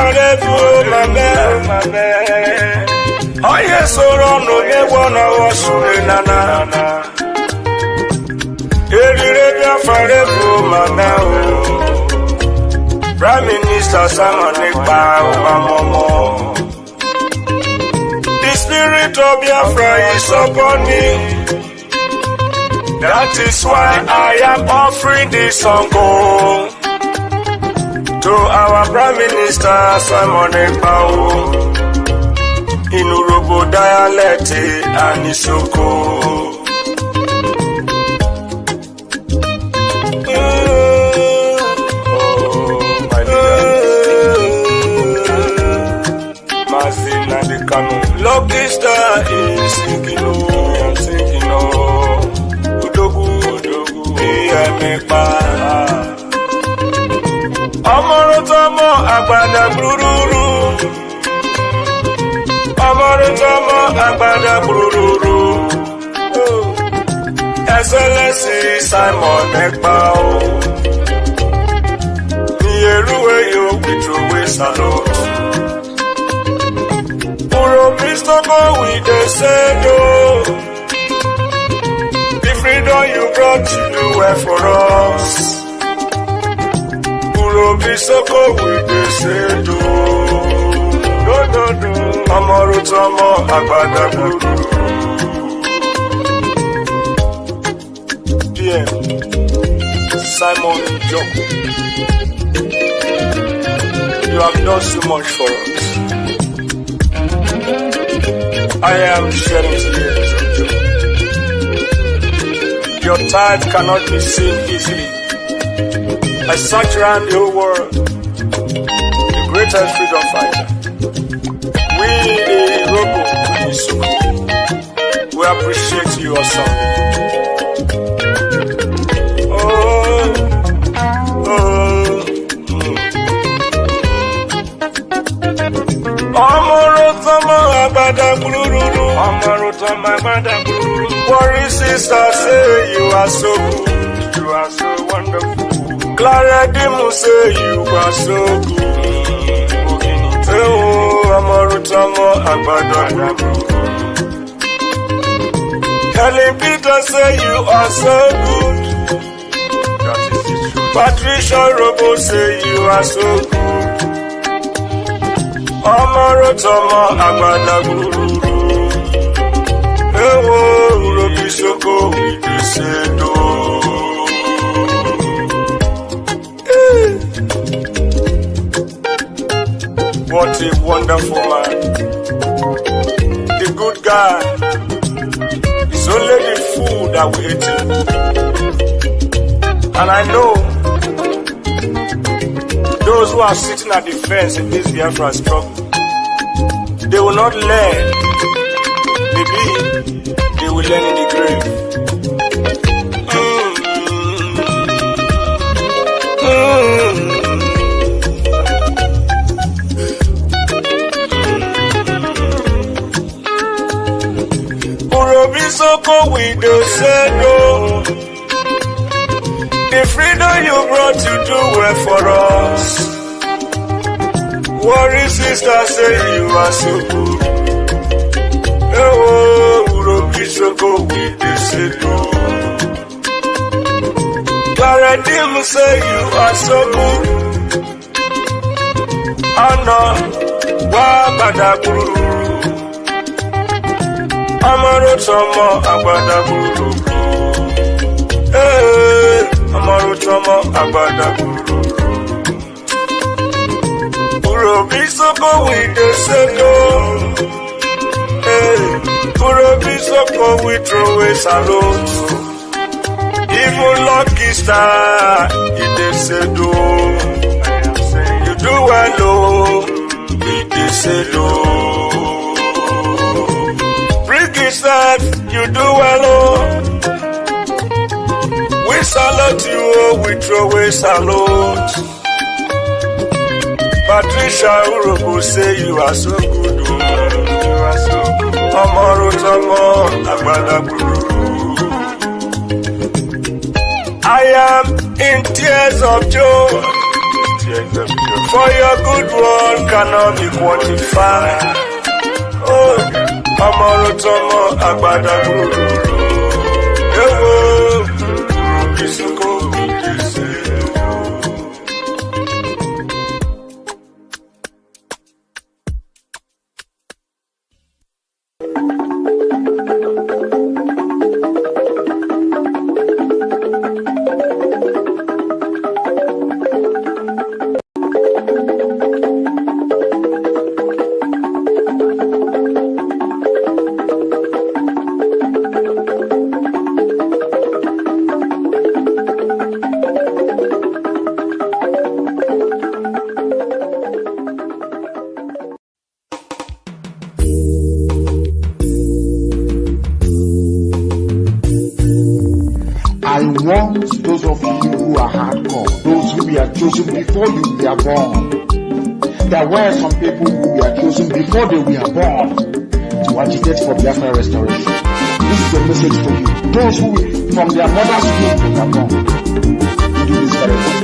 Biafra, my man. Oh yes, so no me wanna wash nana. Biafra, my man. Prime Minister Simon Ekpa, Mamomo. The spirit of Biafra is upon me. That is why I am offering this song to our Prime Minister Simon Ekpa in Urobo dialect and Isoko. Lucky star is sinking, I'm sinking, Udogu, Biafra. Amorotomo, Agbada Brururu. Amorotomo, Agbada Brururu. Excellency Simon Ekpa. Nieruwe yo, Bitrowe Salot. With the same the freedom you brought to do well for us. Urobisoko with the same no. Amorutamo Agbada Guru. PM Simon Joko. You have done so much for us. I am shedding tears of joy. Your tithe cannot be seen easily. I search around the whole world, the greatest freedom fighter. We, the Robo and Isuku, we appreciate you awesome. Worry sister, say you are so good, you are so wonderful. Clara Dimu say you are so good. Oh, Amorutamo Agbada. Kelly Peter say you are so good. Patricia Robo say you are so good. Amorutamo Agbada Guru. Urobisoko with the sedo. What a wonderful man. The good guy. It's only the food that we eat. And I know those who are sitting at the fence in this Biafra struggle, they will not learn. Maybe they will learn in the grave. Urobisoko with the sedo. The freedom you brought to do well for us. Worry sister say you are so good. Urobisoko with the sedo. Claradim say you are so good. Anna Wabada Guru. Amarotomo Agbada Guru. Amarotomo Agbada Guru. Urobisoko with the sedo. Urobisoko with throw a salute. Even lucky star in the sedo. You do well, with the sedo. Brgie said, you do well, we salute you, we throw a salute. Patricia Urobo say you are so good, you are so good. Amorutamo Agbada Guru. I am in tears of joy. the end of the day. For your good one cannot be quantified. Oh, Amaro Tomo Agbada Guru. Ewo, Isiko Bidise. I want those of you who are hardcore, those who were chosen before you were born. There were some people who were chosen before they were born to agitate for Biafra restoration. This is a message for you. Those who from their mother's womb were born. You do this very well.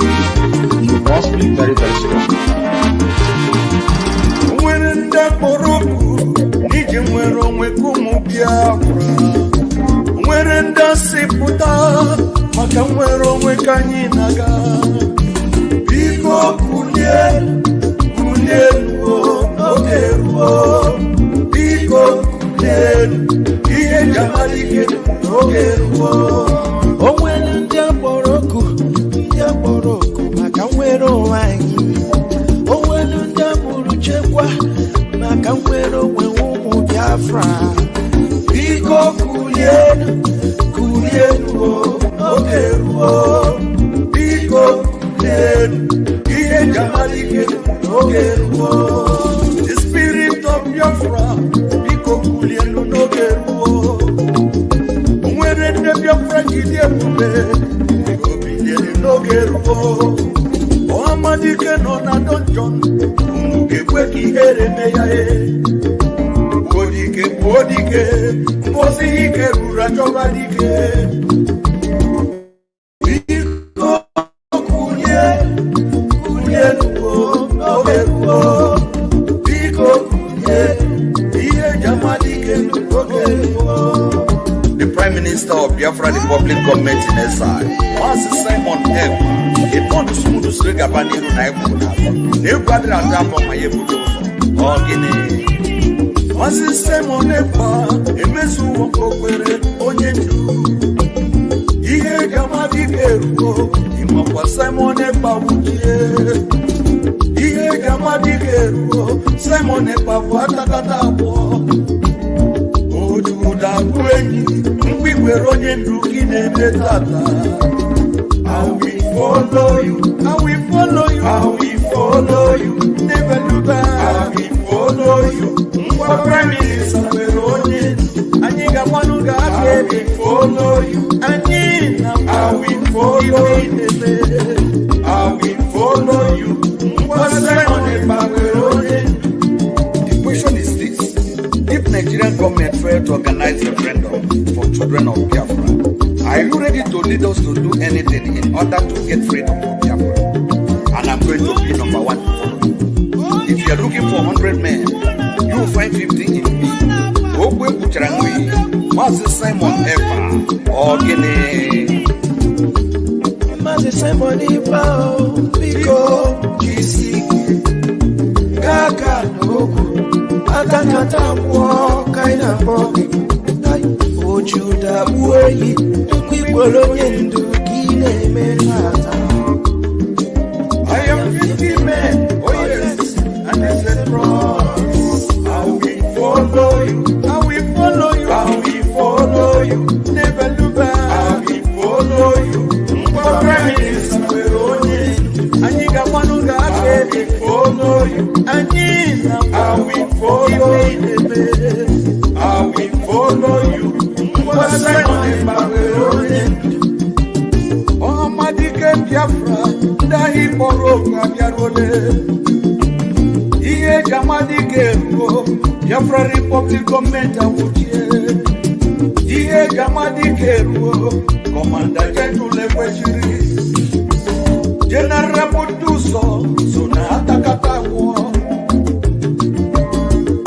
You must be very, very strong. When the Moroku, Nijimwero Mekumu Biafra. When the Siputa, Makamwero Mekanyinaga. Biko Kulien, Okeruo. Biko Kulien, Iye Jamalike, Okeruo. Oh, when the Moroku, Makamwero Wangi. Oh, when the Muruchekwa, Makamwero Wewu Biafra. Biko Kulien, Okeruo. Biko Kulien, Iye Jamalike, Okeruo. The spirit of Biafra, Biko Kulien, Okeruo. When the Biafra Gideon, Biko Kulien, Okeruo. Ohamadike no na donjon, Mukeweki Eremeyae. Bodike, Bosike, Rurajobadike. Biko Kulien, Okeruo. Biko Kulien, Iye Jamalike, Okeruo. The Prime Minister of Biafra Republic Government in exile, Master Simon M. He want to smooth the street Gabaniru Naibu. New brother and down from my Yebudo. Oh, Guinea. Master Simon Epa, Emesu Okwere, Onyendu. Iye Gamadikeruo, Imapa Simon Epa Wukie. Iye Gamadikeruo, Simon Epa Watakatabo. Ojuda Kwenyi, Mbiwero Onyendu Kine Betata. I will follow you, I will follow you, I will follow you, never look back. I will follow you, Prime Minister Veroni, and you got one who got I will follow you, and I will follow you, I will follow you, The question is this: if Nigerian government failed to organize a referendum for children of Biafra, are you ready to lead us to do anything in order to get freedom from Biafra? And I'm going to be number one. If you are looking for 100 men, you will find 50 in me. Ogwe Bucharangwe, Master Simon Epa, or Guinea. Master Simon Epa, Biko, GC, Gaga, Nogu, Atakata, Kaina, Ojuda, Uwe, Kwipolonyendu, Kine, Menata. I am 50 men, oh yes, and I said, Ross, I will follow you, I will follow you, I will follow you, never look back, I will follow you, for Prime Minister Veroni, and you got one who got I will follow you, and I will follow you, I will follow you, for Simon Veroni. Oh, Madike Biafra, Dahi Boroka Biarole. Iye Gamadike, Biafra Republic Government Awukie. Iye Gamadike, Commander General Brgie. General Producer, Sonata Katawa,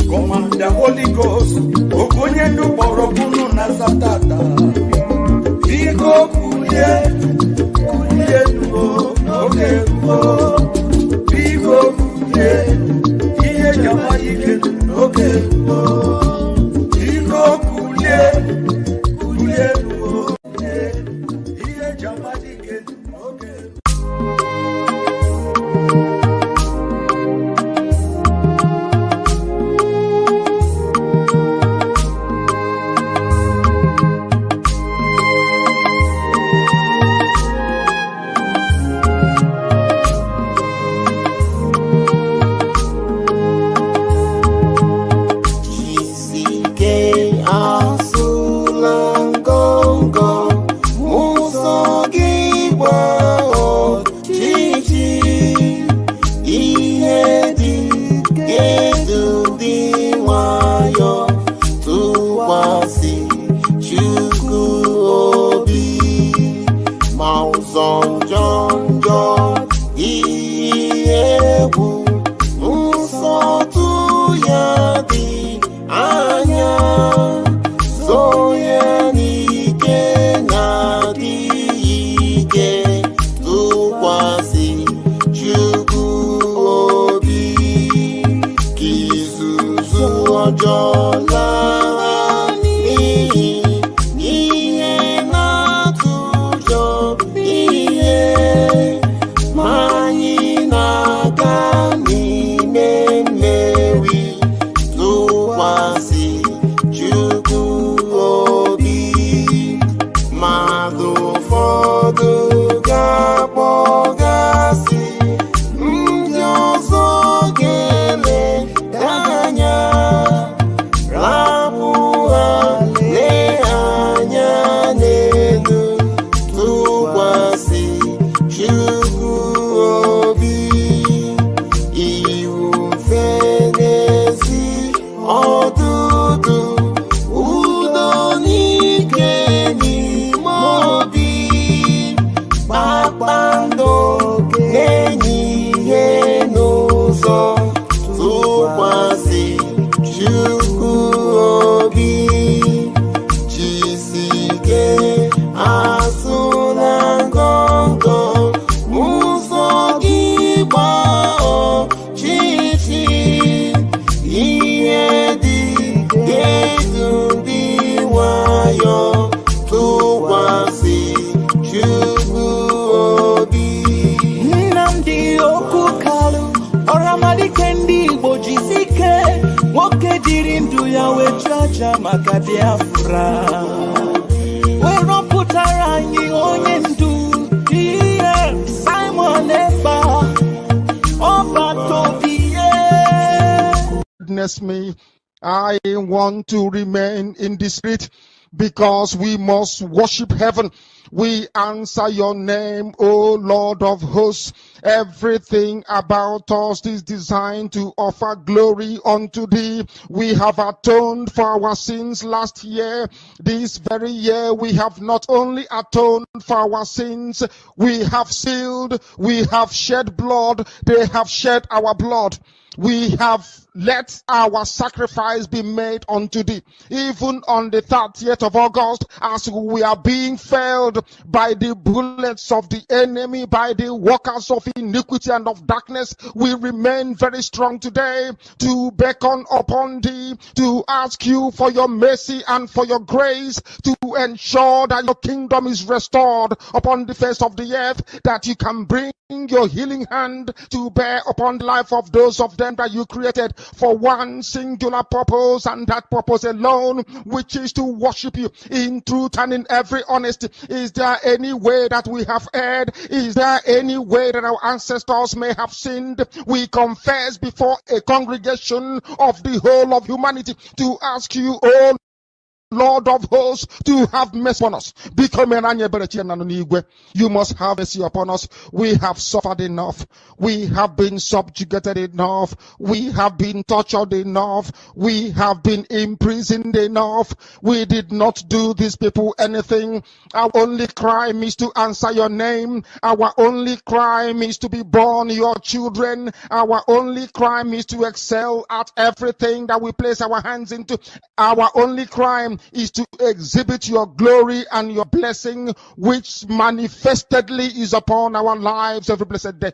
Commander Holy Ghost, Okonyendu Borokunu Nazatata, Iko Kuye, Kuye Nuo, Oke Nuo, Iko Kuye, Iye Jamayike, Oke Nuo, Iko Kuye, Kuye Nuo, Iye Jamayike, Oke Nuo. Maka Biafra, we're putara ni onye ndu, here Simon Eba, Oba Tobie. Witness me, I want to remain in the street because we must worship heaven. We answer your name, O Lord of hosts. Everything about us is designed to offer glory unto thee. We have atoned for our sins last year. This very year we have not only atoned for our sins, we have sealed, we have shed blood, they have shed our blood. We have let our sacrifice be made unto thee. Even on the 30th of August, as we are being felled by the bullets of the enemy, by the workers of iniquity and of darkness, we remain very strong today to beckon upon thee, to ask you for your mercy and for your grace, to ensure that your kingdom is restored upon the face of the earth, that you can bring your healing hand to bear upon the life of those of them that you created for one singular purpose, and that purpose alone, which is to worship you in truth and in every honesty. Is there any way that we have erred? Is there any way that our ancestors may have sinned? We confess before a congregation of the whole of humanity to ask you, oh Lord of hosts, to have mercy upon us. You must have mercy upon us. We have suffered enough. We have been subjugated enough. We have been tortured enough. We have been imprisoned enough. We did not do these people anything. Our only crime is to answer your name. Our only crime is to be born your children. Our only crime is to excel at everything that we place our hands into. Our only crime is to exhibit your glory and your blessing, which manifestedly is upon our lives every blessed day.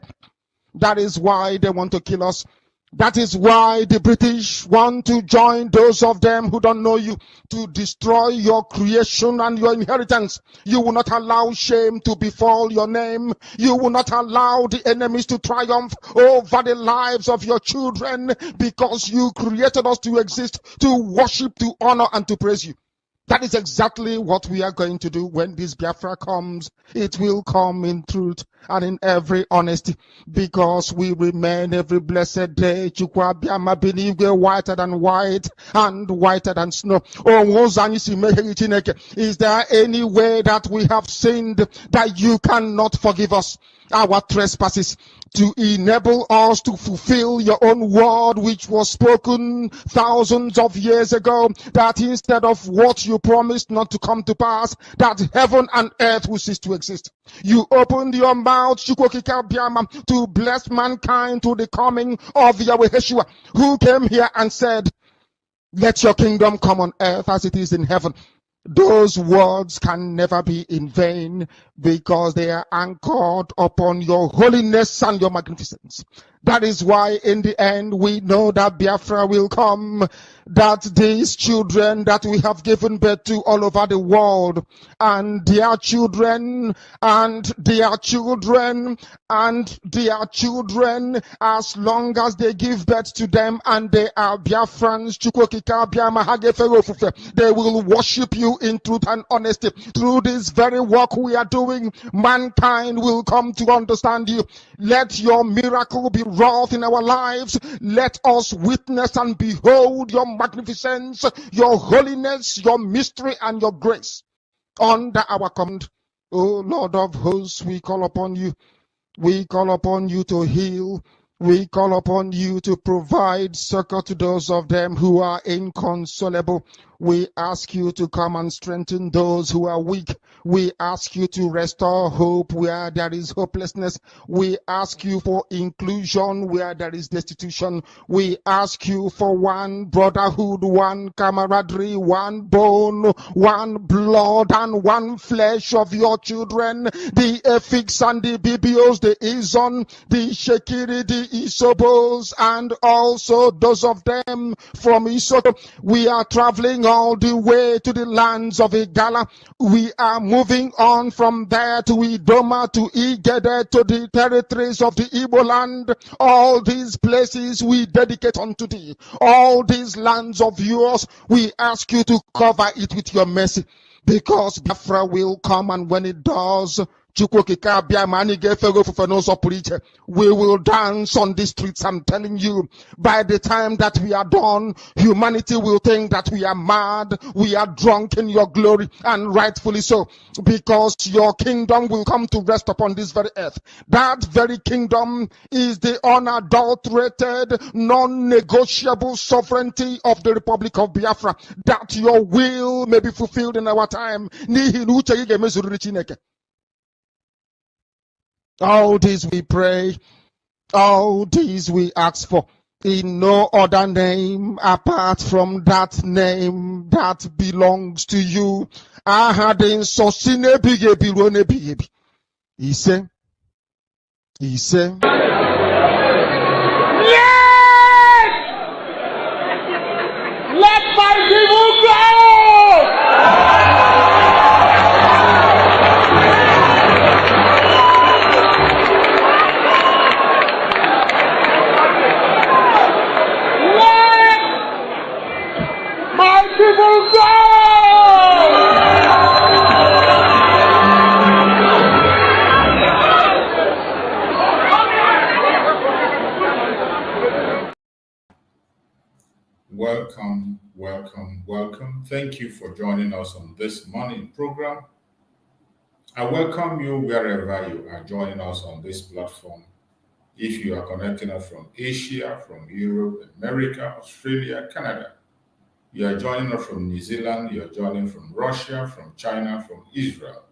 That is why they want to kill us. That is why the British want to join those of them who don't know you to destroy your creation and your inheritance. You will not allow shame to befall your name. You will not allow the enemies to triumph over the lives of your children, because you created us to exist, to worship, to honor, and to praise you. That is exactly what we are going to do when this Biafra comes. It will come in truth and in every honesty, because we remain every blessed day whiter than white and whiter than snow. Is there any way that we have sinned that you cannot forgive us our trespasses, to enable us to fulfill your own word, which was spoken thousands of years ago, that instead of what you promised not to come to pass, that heaven and earth will cease to exist? You opened your mouth to bless mankind to the coming of Yahweh Yeshua, who came here and said, let your kingdom come on earth as it is in heaven. Those words can never be in vain, because they are anchored upon your holiness and your magnificence. That is why in the end we know that Biafra will come, that these children that we have given birth to all over the world, and their children, and their children, and their children, as long as they give birth to them and they are Biafrans, they will worship you in truth and honesty. Through this very work we are doing, mankind will come to understand you. Let your miracle be wrought in our lives. Let us witness and behold your magnificence, your holiness, your mystery, and your grace. Under our command, O Lord of hosts, we call upon you. We call upon you to heal. We call upon you to provide succor to those of them who are inconsolable. We ask you to come and strengthen those who are weak. We ask you to restore hope where there is hopelessness. We ask you for inclusion where there is destitution. We ask you for one brotherhood, one camaraderie, one bone, one blood, and one flesh of your children. The Efiks and the Bibios, the Izon, the Shekiri, the Isobos, and also those of them from Isoto. We are traveling all the way to the lands of Igala. We are moving on from there to Idoma, to Igede, to the territories of the Igbo land. All these places we dedicate unto thee. All these lands of yours, we ask you to cover it with your mercy, because Biafra will come, and when it does, we will dance on the streets. I'm telling you, by the time that we are done, humanity will think that we are mad, we are drunk in your glory, and rightfully so, because your kingdom will come to rest upon this very earth. That very kingdom is the unadulterated, non-negotiable sovereignty of the Republic of Biafra, that your will may be fulfilled in our time. All this we pray, all this we ask for, in no other name apart from that name that belongs to you. He said, Yes! Let my people go! People go! Welcome, welcome. welcome. Thank you for joining us on this morning program. I welcome you wherever you are joining us on this platform. If you are connecting us from Asia, from Europe, America, Australia, Canada, you are joining us from New Zealand, you are joining from Russia, from China, from Israel.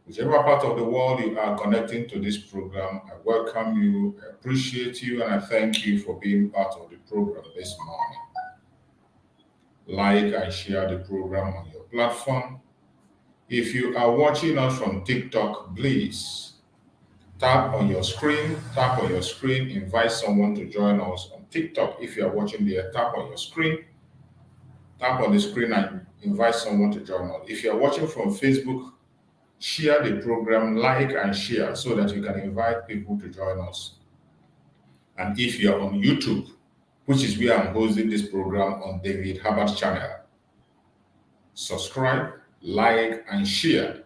Whichever part of the world you are connecting to this program, I welcome you, I appreciate you, and I thank you for being part of the program this morning. Like and share the program on your platform. If you are watching us from TikTok, please tap on your screen, invite someone to join us on TikTok. If you are watching there, tap on your screen, tap on the screen and invite someone to join us. If you are watching from Facebook, share the program, like and share so that you can invite people to join us. And if you are on YouTube, which is where I'm hosting this program on David Hubbard's channel, subscribe, like, and share.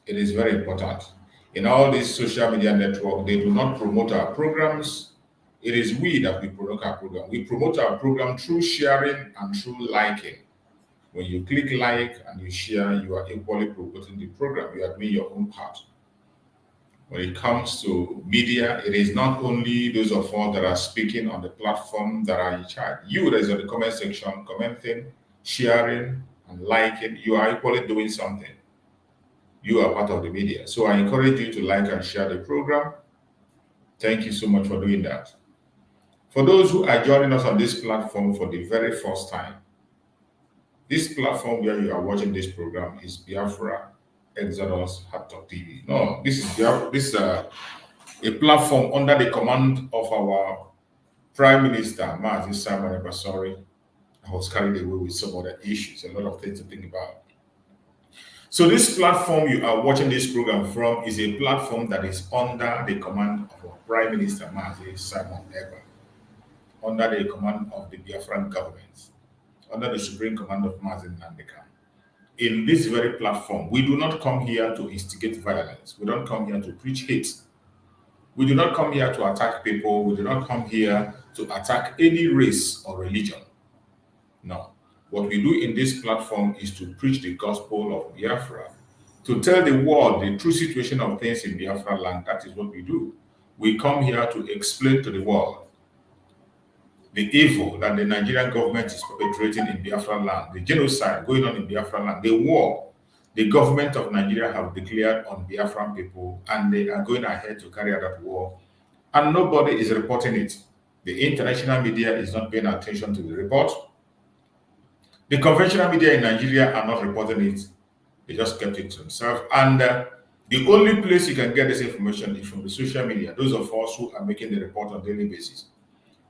It is very important. In all these social media networks, they do not promote our programs. It is we that we promote our program. We promote our program through sharing and through liking. When you click like and you share, you are equally promoting the program. You are doing your own part. When it comes to media, it is not only those of us that are speaking on the platform that are in charge. You that is in the comment section, commenting, sharing, and liking, you are equally doing something. You are part of the media. So I encourage you to like and share the program. Thank you so much for doing that. For those who are joining us on this platform for the very first time, this platform where you are watching this program is Biafra Exodus Hot Talk TV. No, this is a platform under the command of our Prime Minister, Mazi Simon Ebasori. I was carried away with some other issues, a lot of things to think about. So this platform you are watching this program from is a platform that is under the command of our Prime Minister, Mazi Simon Eba, under the command of the Biafran government, under the supreme command of Mazi Nandeka. In this very platform, we do not come here to instigate violence. We don't come here to preach hate. We do not come here to attack people. We do not come here to attack any race or religion. No. What we do in this platform is to preach the gospel of Biafra, to tell the world the true situation of things in Biafra land. That is what we do. We come here to explain to the world the evil that the Nigerian government is perpetrating in Biafra land, the genocide going on in Biafra land, the war the government of Nigeria have declared on Biafran people, and they are going ahead to carry out that war, and nobody is reporting it. The international media is not paying attention to the report. The conventional media in Nigeria are not reporting it. They just kept it to themselves. And the only place you can get this information is from the social media, those of us who are making the report on a daily basis.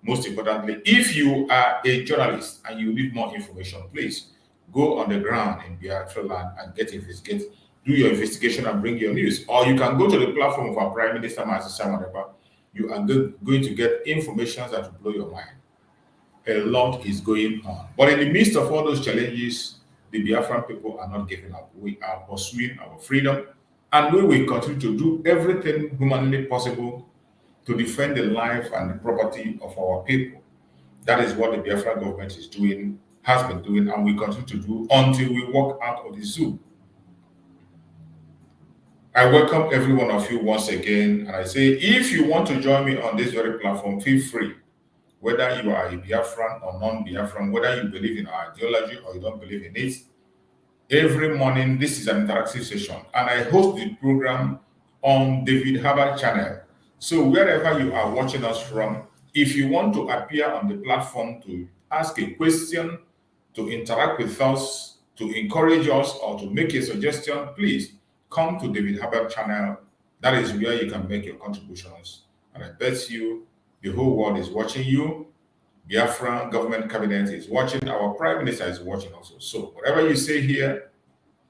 Most importantly, if you are a journalist and you need more information, please go on the ground in Biafra land and do your investigation and bring your news. Or you can go to the platform of our Prime Minister, Mazi Simon Eba. You are going to get information that will blow your mind. A lot is going on. But in the midst of all those challenges, the Biafran people are not giving up. We are pursuing our freedom, and we will continue to do everything humanly possible to defend the life and the property of our people. That is what the Biafran government is doing, has been doing, and will continue to do until we walk out of the zoo. I welcome every one of you once again, and I say, if you want to join me on this very platform, feel free. Whether you are a Biafran or non-Biafran, whether you believe in our ideology or you don't believe in it, every morning this is an interactive session, and I host the program on David Hubbard channel. So wherever you are watching us from, if you want to appear on the platform to ask a question, to interact with us, to encourage us, or to make a suggestion, please come to David Hubbard channel. That is where you can make your contributions. And I bet you the whole world is watching you. Biafran government cabinet is watching. Our Prime Minister is watching also. So whatever you say here,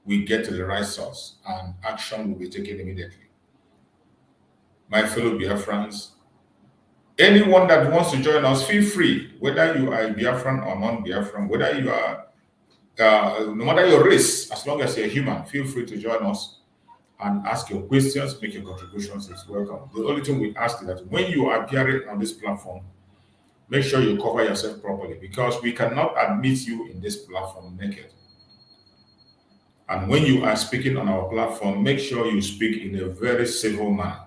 we get to the right source and action will be taken immediately. My fellow Biafrans, anyone that wants to join us, feel free, whether you are a Biafran or non-Biafran, whether you are, no matter your race, as long as you're human, feel free to join us and ask your questions, make your contributions. It's welcome. The only thing we ask is that when you are appearing on this platform, make sure you cover yourself properly, because we cannot admit you in this platform naked. And when you are speaking on our platform, make sure you speak in a very civil manner.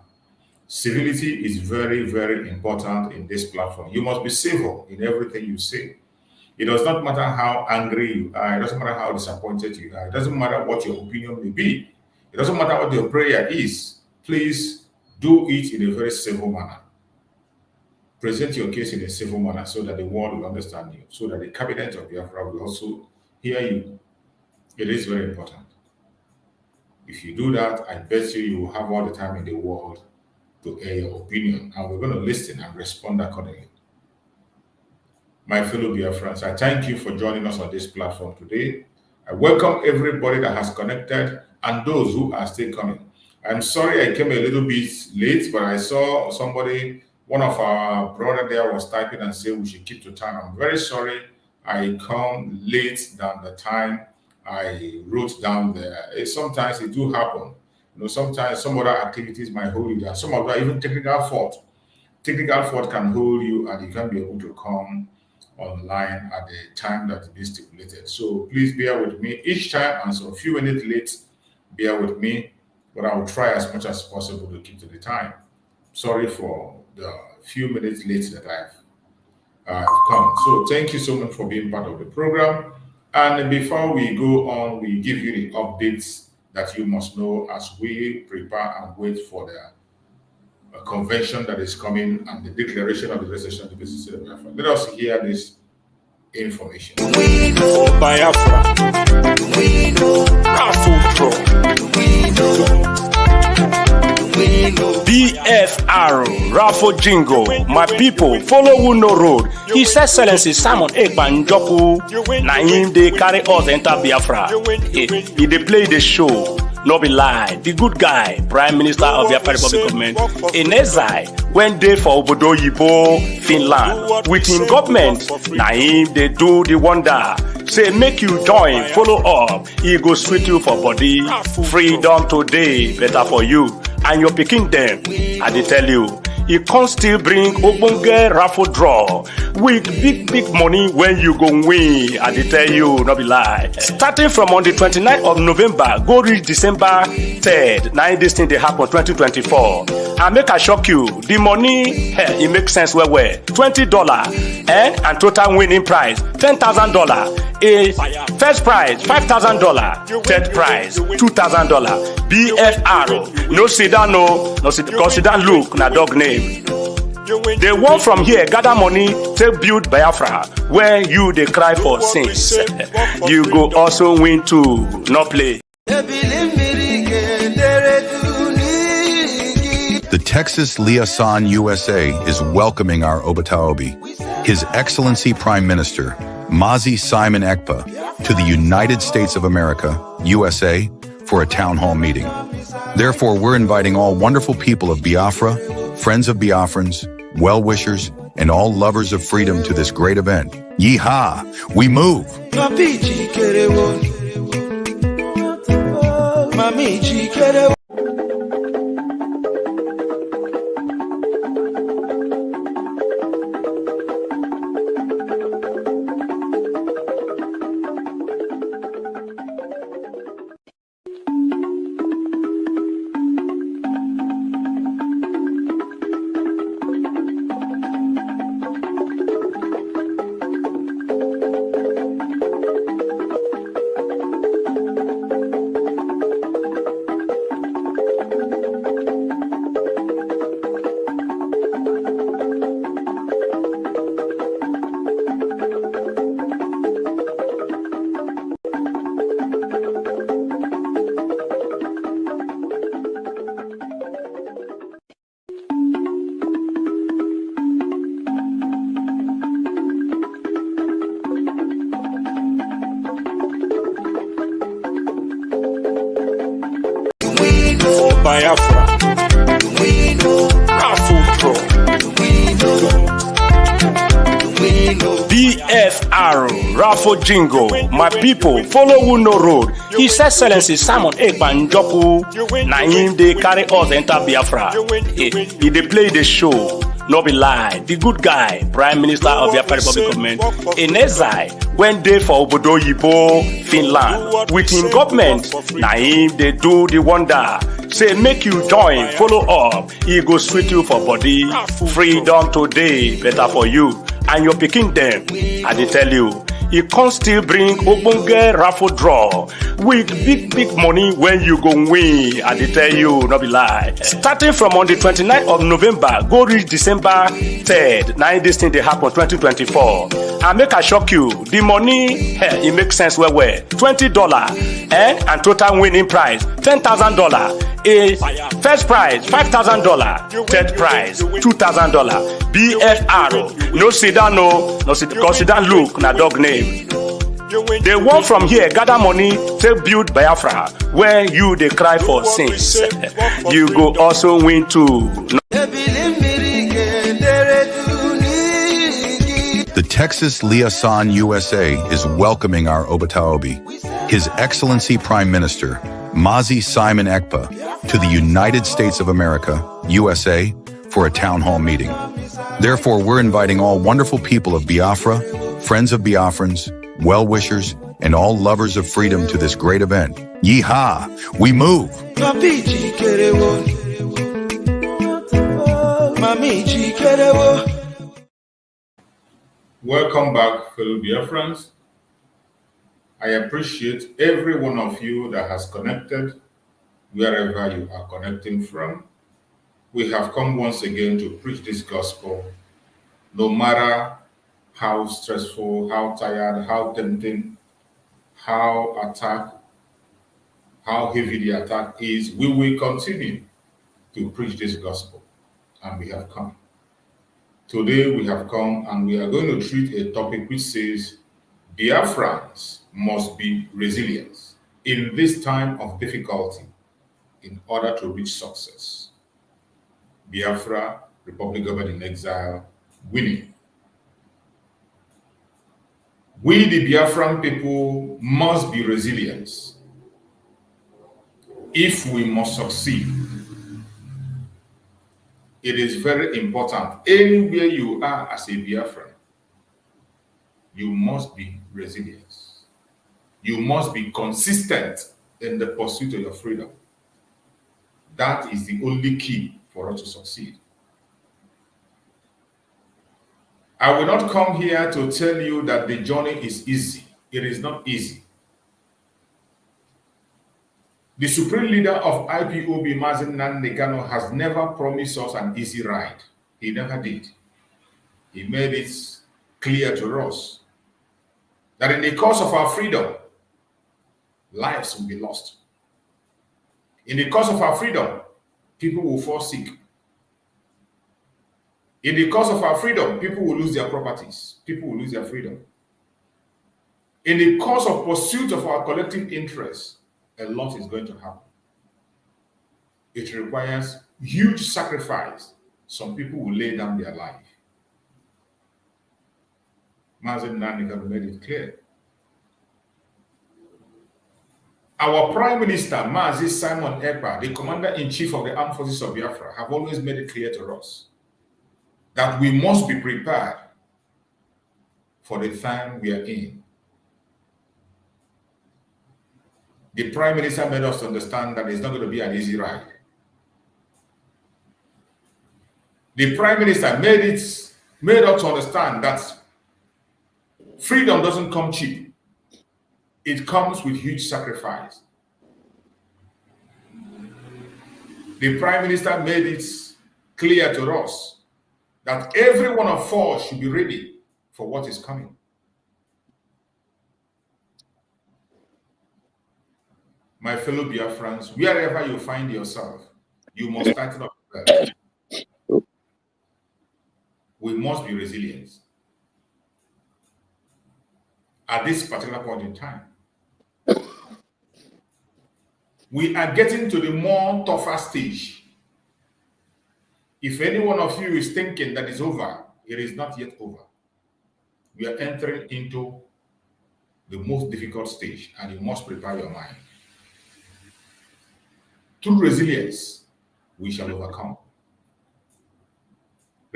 Civility is very, very important in this platform. You must be civil in everything you say. It does not matter how angry you are. It doesn't matter how disappointed you are. It doesn't matter what your opinion may be. It doesn't matter what your prayer is. Please do it in a very civil manner. Present your case in a civil manner so that the world will understand you, so that the cabinet of Biafra will also hear you. It is very important. If you do that, I bet you will have all the time in the world to air your opinion, and we're going to listen and respond accordingly. My fellow Biafrans, I thank you for joining us on this platform today. I welcome everybody that has connected and those who are still coming. I'm sorry I came a little bit late, but I saw somebody, one of our brother there was typing and saying we should keep to time. I'm very sorry I come late than the time I wrote down there. Sometimes it do happen. You know, sometimes some other activities might hold you down. Some of that, even technical fault. Technical fault can hold you and you can't be able to come online at the time that it is stipulated. So please bear with me each time, and so a few minutes late, bear with me, but I will try as much as possible to keep to the time. Sorry for the few minutes late that I've come. So thank you so much for being part of the program. And before we go on, we give you the updates that you must know as we prepare and wait for the convention that is coming and the declaration of the recession of the business of Biafra. Let us hear this information. We know Biafra. We know Afro. We know. BFR, Raffo Jingo, my people, follow Wuno Road. His Excellency Simon Ekpanjoku, Naim they carry us enter Biafra. He they play the show, no be lie. The good guy, Prime Minister of Biafra Republic Government, in exile, when they for Obodo Yibo, Finland, with him government, Naim they do the wonder. Say make you join, follow up, he go sweet you for body. Freedom today, better for you. And your picking them, I dey tell you, you can't still bring ogbonge raffle draw with big money when you go win. I dey tell you, no be lie. Starting from on the 29th of November, go reach December 3rd. Now this thing they happen 2024. And make I shock you, the money, it makes sense well. $20 and total winning prize $10,000. A first prize $5,000, third prize $2,000. BFR. No sit down, no sit down. Look, na dog name. They want from here gather money to build Biafra, where you they cry for sins. You go also win too. No play. The Texas Liaison USA is welcoming our Obataobi, His Excellency Prime Minister, Mazi Simon Ekpa, to the United States of America, USA, for a town hall meeting. Therefore, we're inviting all wonderful people of Biafra, friends of Biafrans, well-wishers, and all lovers of freedom to this great event. Yeehaw! We move! Biafra. We know Afro. We know. BFR, Raffo Jingo, my people, follow Wuno Road. His Excellency Simon Ekpanjoku, Naim they carry us enter Biafra. He they play the show, no be lie. The good guy, Prime Minister of Biafra Republic Government, in exile, when they for Obodo Yibo, Finland, with him government, na him they do the wonder. Say make you join, follow up, he go sweet you for body. Freedom today, better for you and your pikin them. I dey tell you. He can still bring ogbonge raffle draw with big money when you go win. I dey tell you, no be lie. Starting from on the 29th of November, go reach December 3rd. Now this thing dey happen 2024. And make I shock you, the money, it makes sense well. $20, and total winning prize $10,000. A first prize $5,000, third prize $2,000. BFR, no sit down, no sit down. Look, na dog name. They walk from here, gather money, to build Biafra, where you they cry for sins. You go also win too. The Texas Liaison USA is welcoming our Obataobi, His Excellency Prime Minister, Mazi Simon Ekpa, to the United States of America, USA, for a town hall meeting. Therefore, we're inviting all wonderful people of Biafra, friends of Biafrans, well-wishers, and all lovers of freedom to this great event. Yeehaw! We move! Welcome back, fellow Biafrans. I appreciate every one of you that has connected, wherever you are connecting from. We have come once again to preach this gospel, no matter how stressful, how tired, how tempting, how heavy the attack is. We will continue to preach this gospel, and we have come. Today we have come and we are going to treat a topic which says Biafrans must be resilient in this time of difficulty in order to reach success. Biafra, Republic Government in Exile, winning. We, the Biafran people, must be resilient if we must succeed. It is very important. Anywhere you are as a Biafran, you must be resilient. You must be consistent in the pursuit of your freedom. That is the only key for us to succeed. I will not come here to tell you that the journey is easy. It is not easy. The supreme leader of IPOB, Mazi Nandekano, has never promised us an easy ride. He never did. He made it clear to us that in the course of our freedom, lives will be lost. In the course of our freedom, people will fall sick. In the course of our freedom, people will lose their properties. People will lose their freedom. In the course of pursuit of our collective interests, a lot is going to happen. It requires huge sacrifice. Some people will lay down their life. Mazi Nandekano made it clear. Our Prime Minister, Mazi Simon Ekpa, the Commander-in-Chief of the Armed Forces of Biafra, have always made it clear to us that we must be prepared for the time we are in. The Prime Minister made us understand that it's not going to be an easy ride. The Prime Minister made us to understand that freedom doesn't come cheap. It comes with huge sacrifice. The Prime Minister made it clear to us that every one of us should be ready for what is coming. My fellow Biafrans, wherever you find yourself, you must tighten up your belt. We must be resilient. At this particular point in time, we are getting to the more tougher stage. If any one of you is thinking that it's over, it is not yet over. We are entering into the most difficult stage, and you must prepare your mind. Through resilience, we shall overcome.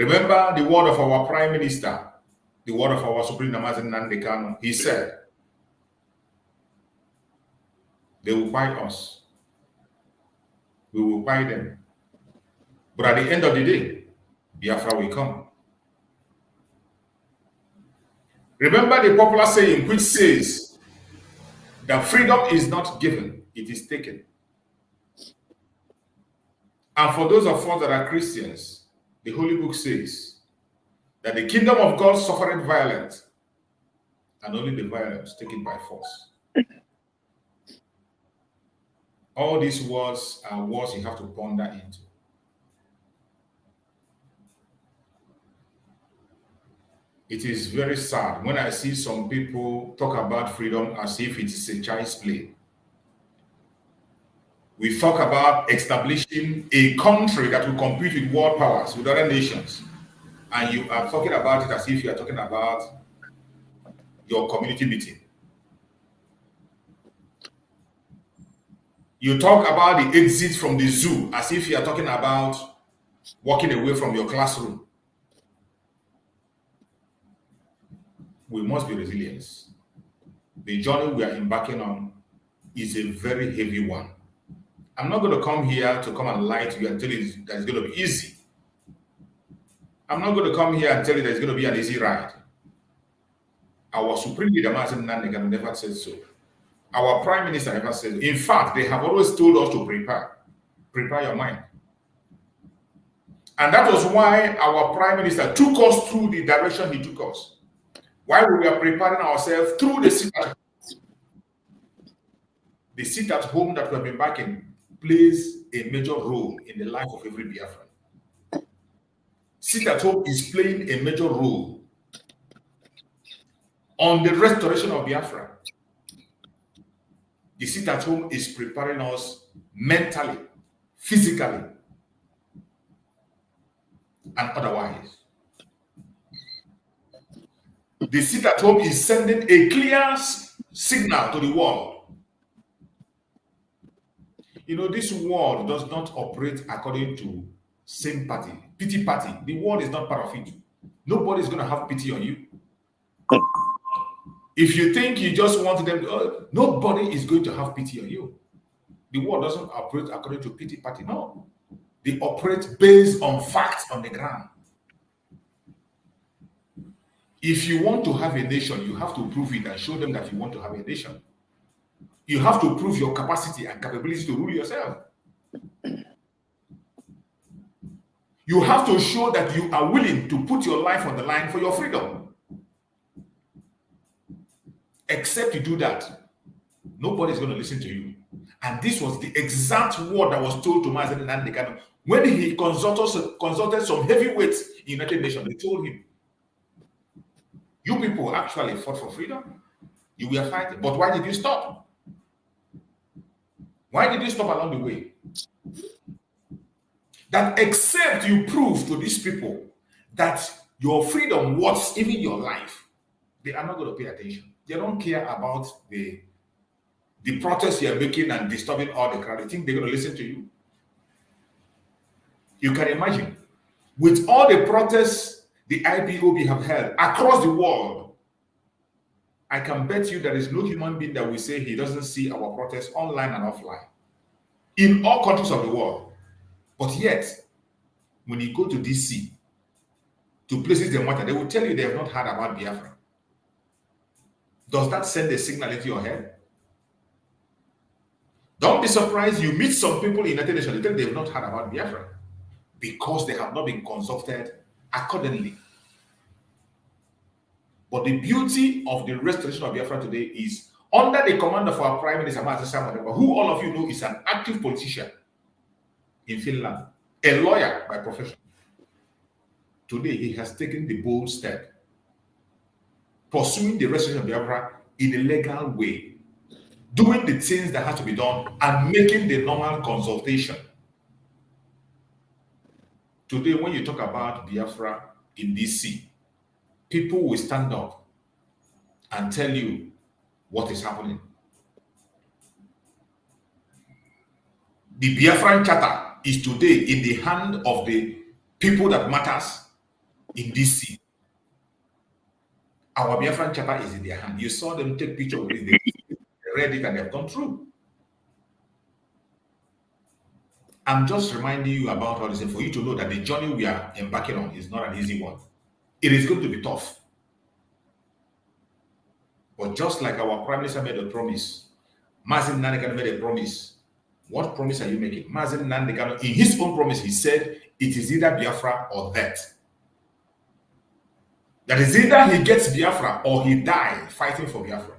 Remember the word of our Prime Minister, the word of our Supreme Namazi Nnamdi Kanu. He said, they will buy us. We will buy them. But at the end of the day, Biafra will come. Remember the popular saying which says that freedom is not given, it is taken. And for those of us that are Christians, the Holy Book says that the kingdom of God suffered violence, and only the violence taken by force. All these words are words you have to ponder into. It is very sad when I see some people talk about freedom as if it is a child's play. We talk about establishing a country that will compete with world powers, with other nations. And you are talking about it as if you are talking about your community meeting. You talk about the exit from the zoo as if you are talking about walking away from your classroom. We must be resilient. The journey we are embarking on is a very heavy one. I'm not going to come here to come and lie to you and tell you that it's going to be easy. I'm not going to come here and tell you that it's going to be an easy ride. Our Supreme Leader, Nnamdi Kanu, never said so. Our Prime Minister never said so. In fact, they have always told us to prepare your mind. And that was why our Prime Minister took us through the direction he took us. While we were preparing ourselves through the sit at home. The sit at home that we have been back in plays a major role in the life of every Biafran. Sit at home is playing a major role on the restoration of Biafra. The sit at home is preparing us mentally, physically, and otherwise. The sit at home is sending a clear signal to the world. You know, this world does not operate according to sympathy, pity party. The world is not part of it. Nobody is going to have pity on you. If you think you just want them, nobody is going to have pity on you. The world doesn't operate according to pity party. No. They operate based on facts on the ground. If you want to have a nation, you have to prove it and show them that you want to have a nation. You have to prove your capacity and capability to rule yourself. You have to show that you are willing to put your life on the line for your freedom. Except you do that, nobody is going to listen to you. And this was the exact word that was told to Mazi Nnamdi Kanu when he consulted some heavyweights in the United Nations. They told him, you people actually fought for freedom. You were fighting. But why did you stop? Why did you stop along the way? That except you prove to these people that your freedom was even your life, they are not going to pay attention. They don't care about the protests you are making and disturbing all the crowd. They think they're going to listen to you. You can imagine, with all the protests the IPOB have held across the world, I can bet you there is no human being that will say he doesn't see our protests online and offline in all countries of the world. But yet, when you go to DC, to places they matter, they will tell you they have not heard about Biafra. Does that send a signal into your head? Don't be surprised you meet some people in the United Nations, they tell you they have not heard about Biafra because they have not been consulted accordingly. But the beauty of the restoration of Biafra today is under the command of our Prime Minister, who all of you know is an active politician in Finland, a lawyer by profession. Today, he has taken the bold step, pursuing the restoration of Biafra in a legal way, doing the things that have to be done, and making the normal consultation. Today, when you talk about Biafra in DC, people will stand up and tell you what is happening. The Biafran Charter is today in the hand of the people that matters in DC. Our Biafran chapter is in their hand. You saw them take picture with it. They read it and they've gone through. I'm just reminding you about all this for you to know that the journey we are embarking on is not an easy one. It is going to be tough. But just like our Prime Minister made a promise, Mazi Nnamdi made a promise. What promise are you making? Mazi Nnamdi, in his own promise, he said, it is either Biafra or that. That is either he gets Biafra or he dies fighting for Biafra.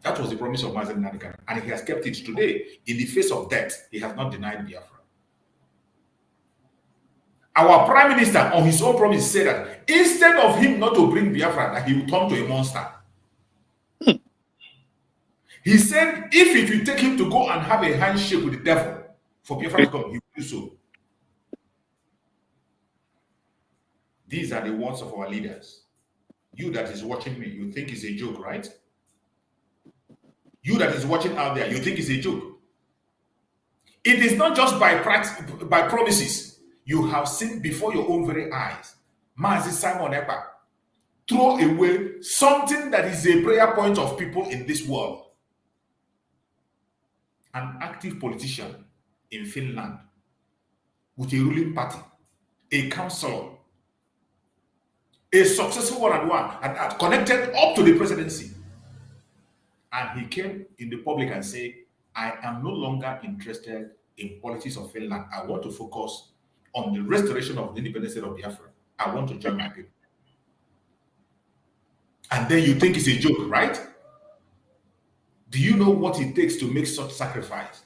That was the promise of Mazi Nnamdi, and he has kept it today. In the face of death, he has not denied Biafra. Our Prime Minister, on his own promise, said that instead of him not to bring Biafra, that he will turn to a monster. He said, if it will take him to go and have a handshake with the devil for Biafra to come, he will do so. These are the words of our leaders. You that is watching me, you think it's a joke, right? You that is watching out there, you think it's a joke. It is not just by promises. You have seen before your own very eyes. Mazi Simon Ekpa throw away something that is a prayer point of people in this world. An active politician in Finland with a ruling party, a councillor, a successful one and connected up to the presidency. And he came in the public and said, I am no longer interested in politics of Finland. I want to focus on the restoration of the independent state of Biafra. I want to join my people. And then you think it's a joke, right? Do you know what it takes to make such sacrifice?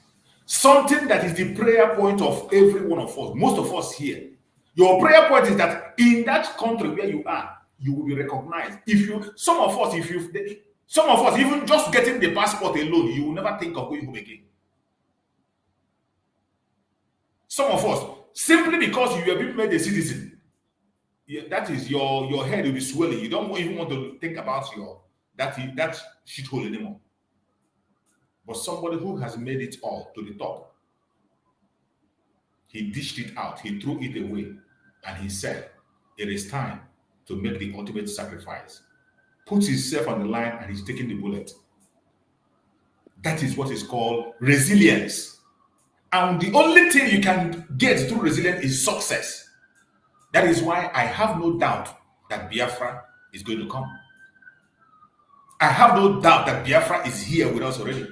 Something that is the prayer point of every one of us, most of us here. Your prayer point is that in that country where you are, you will be recognized. Some of us, even just getting the passport alone, you will never think of going home again. Some of us, simply because you have been made a citizen, that is your head will be swelling. You don't even want to think about that shithole anymore. But somebody who has made it all to the top, he dished it out, he threw it away, and he said, it is time to make the ultimate sacrifice. Puts himself on the line and he's taking the bullet. That is what is called resilience. And the only thing you can get through resilience is success. That is why I have no doubt that Biafra is going to come. I have no doubt that Biafra is here with us already.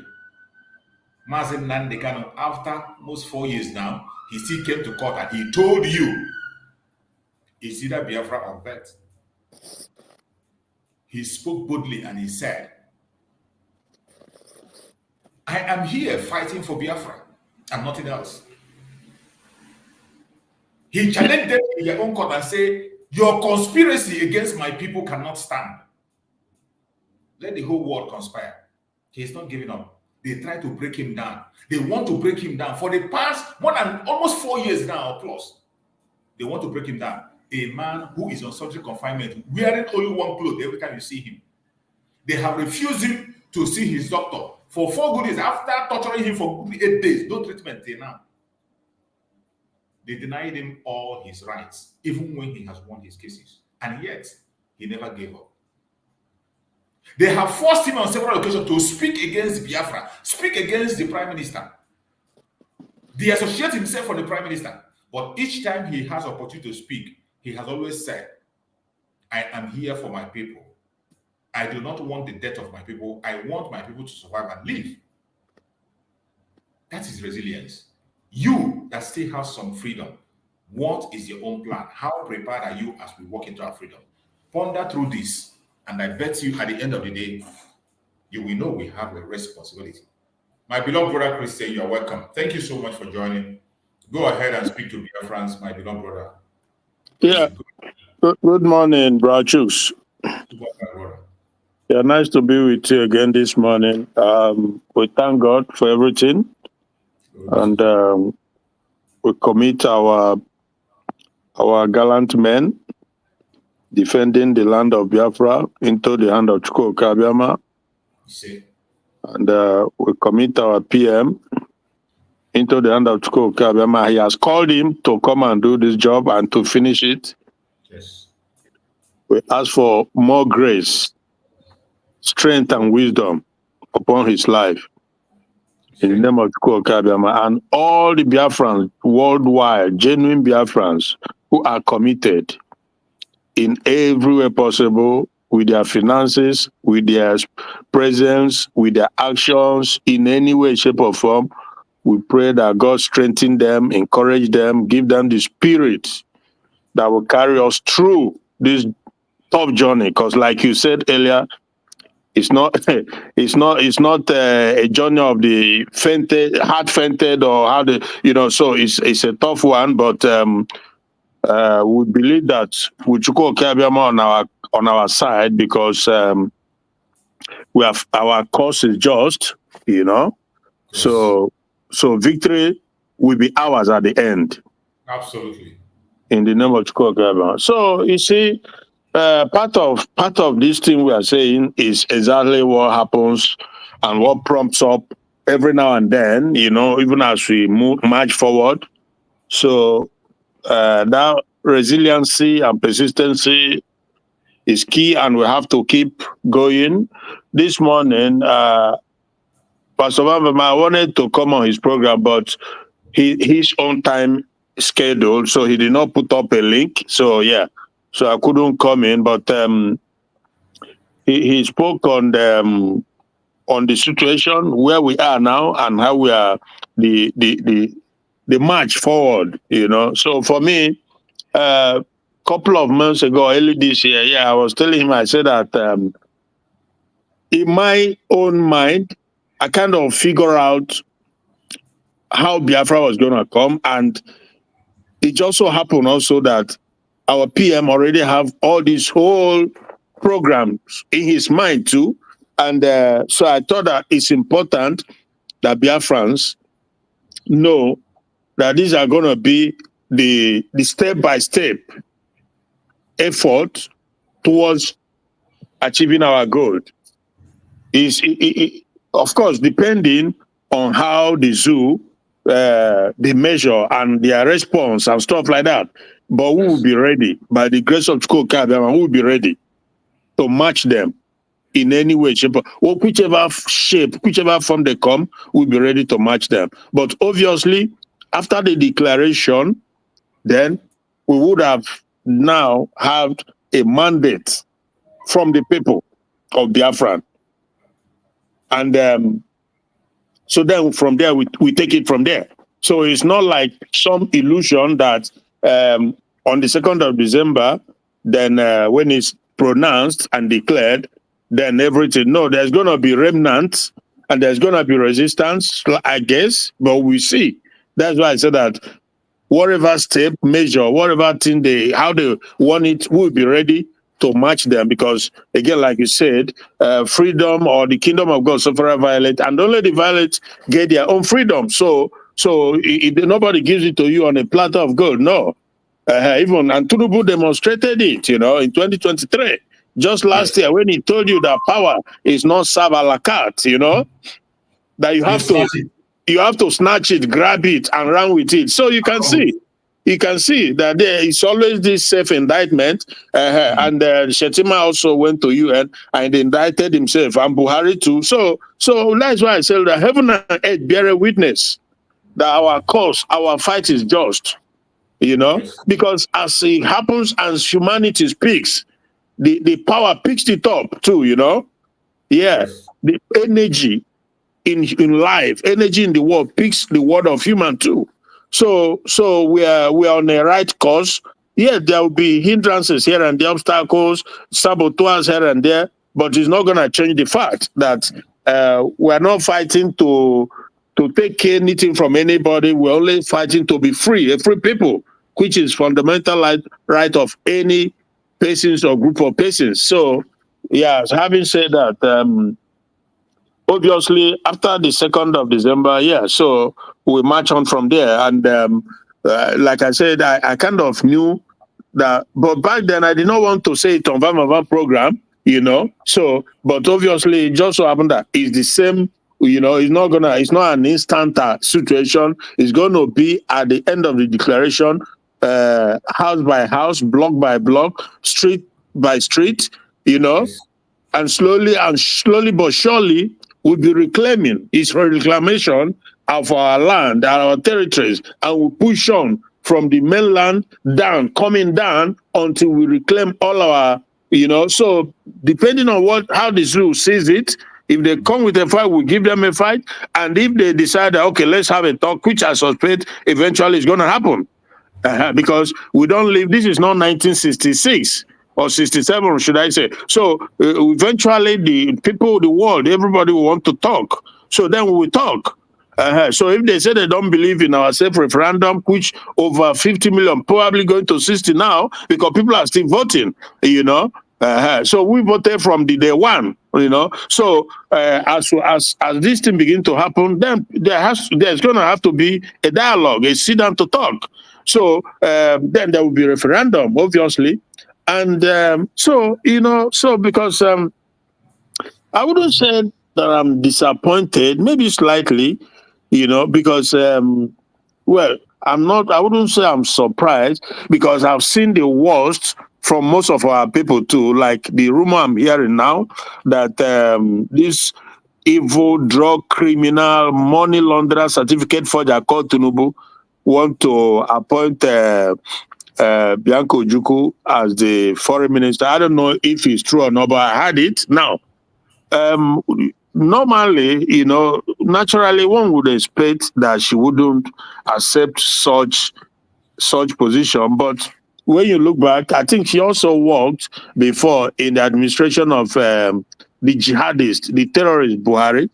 Mazi Nnamdi Kanu, after almost 4 years now, he still came to court and he told you it's either Biafra or that. He spoke boldly and he said, I am here fighting for Biafra and nothing else. He challenged them in their own court and said, your conspiracy against my people cannot stand. Let the whole world conspire. He is not giving up. They try to break him down. They want to break him down. For the past more than almost 4 years now or plus, they want to break him down. A man who is on solitary confinement, wearing only one cloth every time you see him. They have refused him to see his doctor for 4 good days after torturing him for 8 days. No treatment till now. They denied him all his rights, even when he has won his cases. And yet, he never gave up. They have forced him on several occasions to speak against Biafra, speak against the Prime Minister. They associate himself with the Prime Minister. But each time he has opportunity to speak, he has always said, I am here for my people. I do not want the death of my people. I want my people to survive and live. That is resilience. You that still have some freedom, what is your own plan? How prepared are you as we walk into our freedom? Ponder through this. And I bet you at the end of the day, you will know we have a responsibility. My beloved brother Christian, you are welcome. Thank you so much for joining. Go ahead and speak to Biafrans, my beloved brother. Yeah. Good morning, Brgie. Yeah, nice to be with you again this morning. We thank God for everything. And we commit our gallant men defending the land of Biafra into the hand of Chukwu Kabiama. And we commit our PM into the hand of Chukwu Kabiama. He has called him to come and do this job and to finish it. Yes. We ask for more grace, strength, and wisdom upon his life. In the name of Chukwuka, and all the Biafrans worldwide, genuine Biafrans who are committed in every way possible with their finances, with their presence, with their actions, in any way, shape, or form. We pray that God strengthen them, encourage them, give them the spirit that will carry us through this tough journey. Because, like you said earlier, it's not it's not a journey of the fainted, heart fainted, or how the So it's a tough one, but we believe that with Chukwu Okeabiama on our side, because we have our cause is just, Yes. So victory will be ours at the end. Absolutely. In the name of Chukwu Okeabiama. So you see, part of this thing we are saying is exactly what happens and what prompts up every now and then, even as we march forward. So that resiliency and persistency is key, and we have to keep going. This morning, Pastor Bambama, I wanted to come on his program, but his own time schedule, so he did not put up a link. So I couldn't come in, but he spoke on the situation where we are now and how we are the march forward. So for me, couple of months ago, early this year, I was telling him, I said that in my own mind, I kind of figure out how Biafra was going to come, and it just so happened also that our PM already have all these whole programs in his mind too, and so I thought that it's important that Biafrans know that these are going to be the step-by-step effort towards achieving our goal. Of course, depending on how the zoo, they measure and their response and stuff like that. But we will be ready. By the grace of Chukwuka, we will be ready to match them in any way, shape, or whichever shape, whichever form they come, we'll be ready to match them. But obviously, after the declaration, then we would have now had a mandate from the people of Biafran. And so then from there, we take it from there. So it's not like some illusion that on the 2nd of December, then when it's pronounced and declared, then everything. No, there's going to be remnants and there's going to be resistance, I guess, but we see. That's why I said that whatever step, measure, whatever thing how they want it, we'll be ready to match them, because again, like you said, freedom or the kingdom of God suffer violence, and only the violent get their own freedom. So nobody gives it to you on a platter of gold. No, even Antunubu demonstrated it, in 2023, just last year, when he told you that power is not serve a la carte, that you have to snatch it, grab it, and run with it. So you can see that there is always this self-indictment. And Shetima also went to UN and indicted himself, and Buhari too. So that's why I said that heaven and earth bear a witness that our cause, our fight is just, because as it happens, as humanity speaks, the power picks it up too, the energy in life, energy in the world picks the word of human too. So we are on the right course. Yeah, there will be hindrances here and there, obstacles, saboteurs here and there, but it's not going to change the fact that we are not fighting to take anything from anybody. We're only fighting to be free, a free people, which is fundamental right of any persons or group of persons. So, having said that, obviously, after the 2nd of December, so we march on from there. And like I said, I kind of knew that, but back then I did not want to say it on Van program, So, but obviously, it just so happened that it's the same, it's not an instant situation. It's going to be at the end of the declaration house by house, block by block, street by street, Yes. and slowly but surely we'll be reclaiming. It's for reclamation of our land, our territories, and we push on from the mainland down, coming down until we reclaim all our, So depending on how the zoo sees it, if they come with a fight, we give them a fight. And if they decide that, okay, let's have a talk, which I suspect eventually is going to happen. Because we don't live, this is not 1966 or 67, should I say. So eventually the people, the world, everybody will want to talk. So then we will talk. So if they say they don't believe in our self-referendum, which over 50 million, probably going to 60 now, because people are still voting, So we voted from the day one, So as this thing begin to happen, then there's going to have to be a dialogue, a sit down to talk. So then there will be referendum, obviously. And so because I wouldn't say that I'm disappointed, maybe slightly, because, I wouldn't say I'm surprised, because I've seen the worst from most of our people too, like the rumor I'm hearing now that this evil drug criminal money launderer certificate forger called Tinubu want to appoint Bianco Ojukwu as the foreign minister. I don't know if it's true or not, but I had it. Now, normally, naturally one would expect that she wouldn't accept such position. But when you look back, I think she also worked before in the administration of the jihadist, the terrorist Buhari.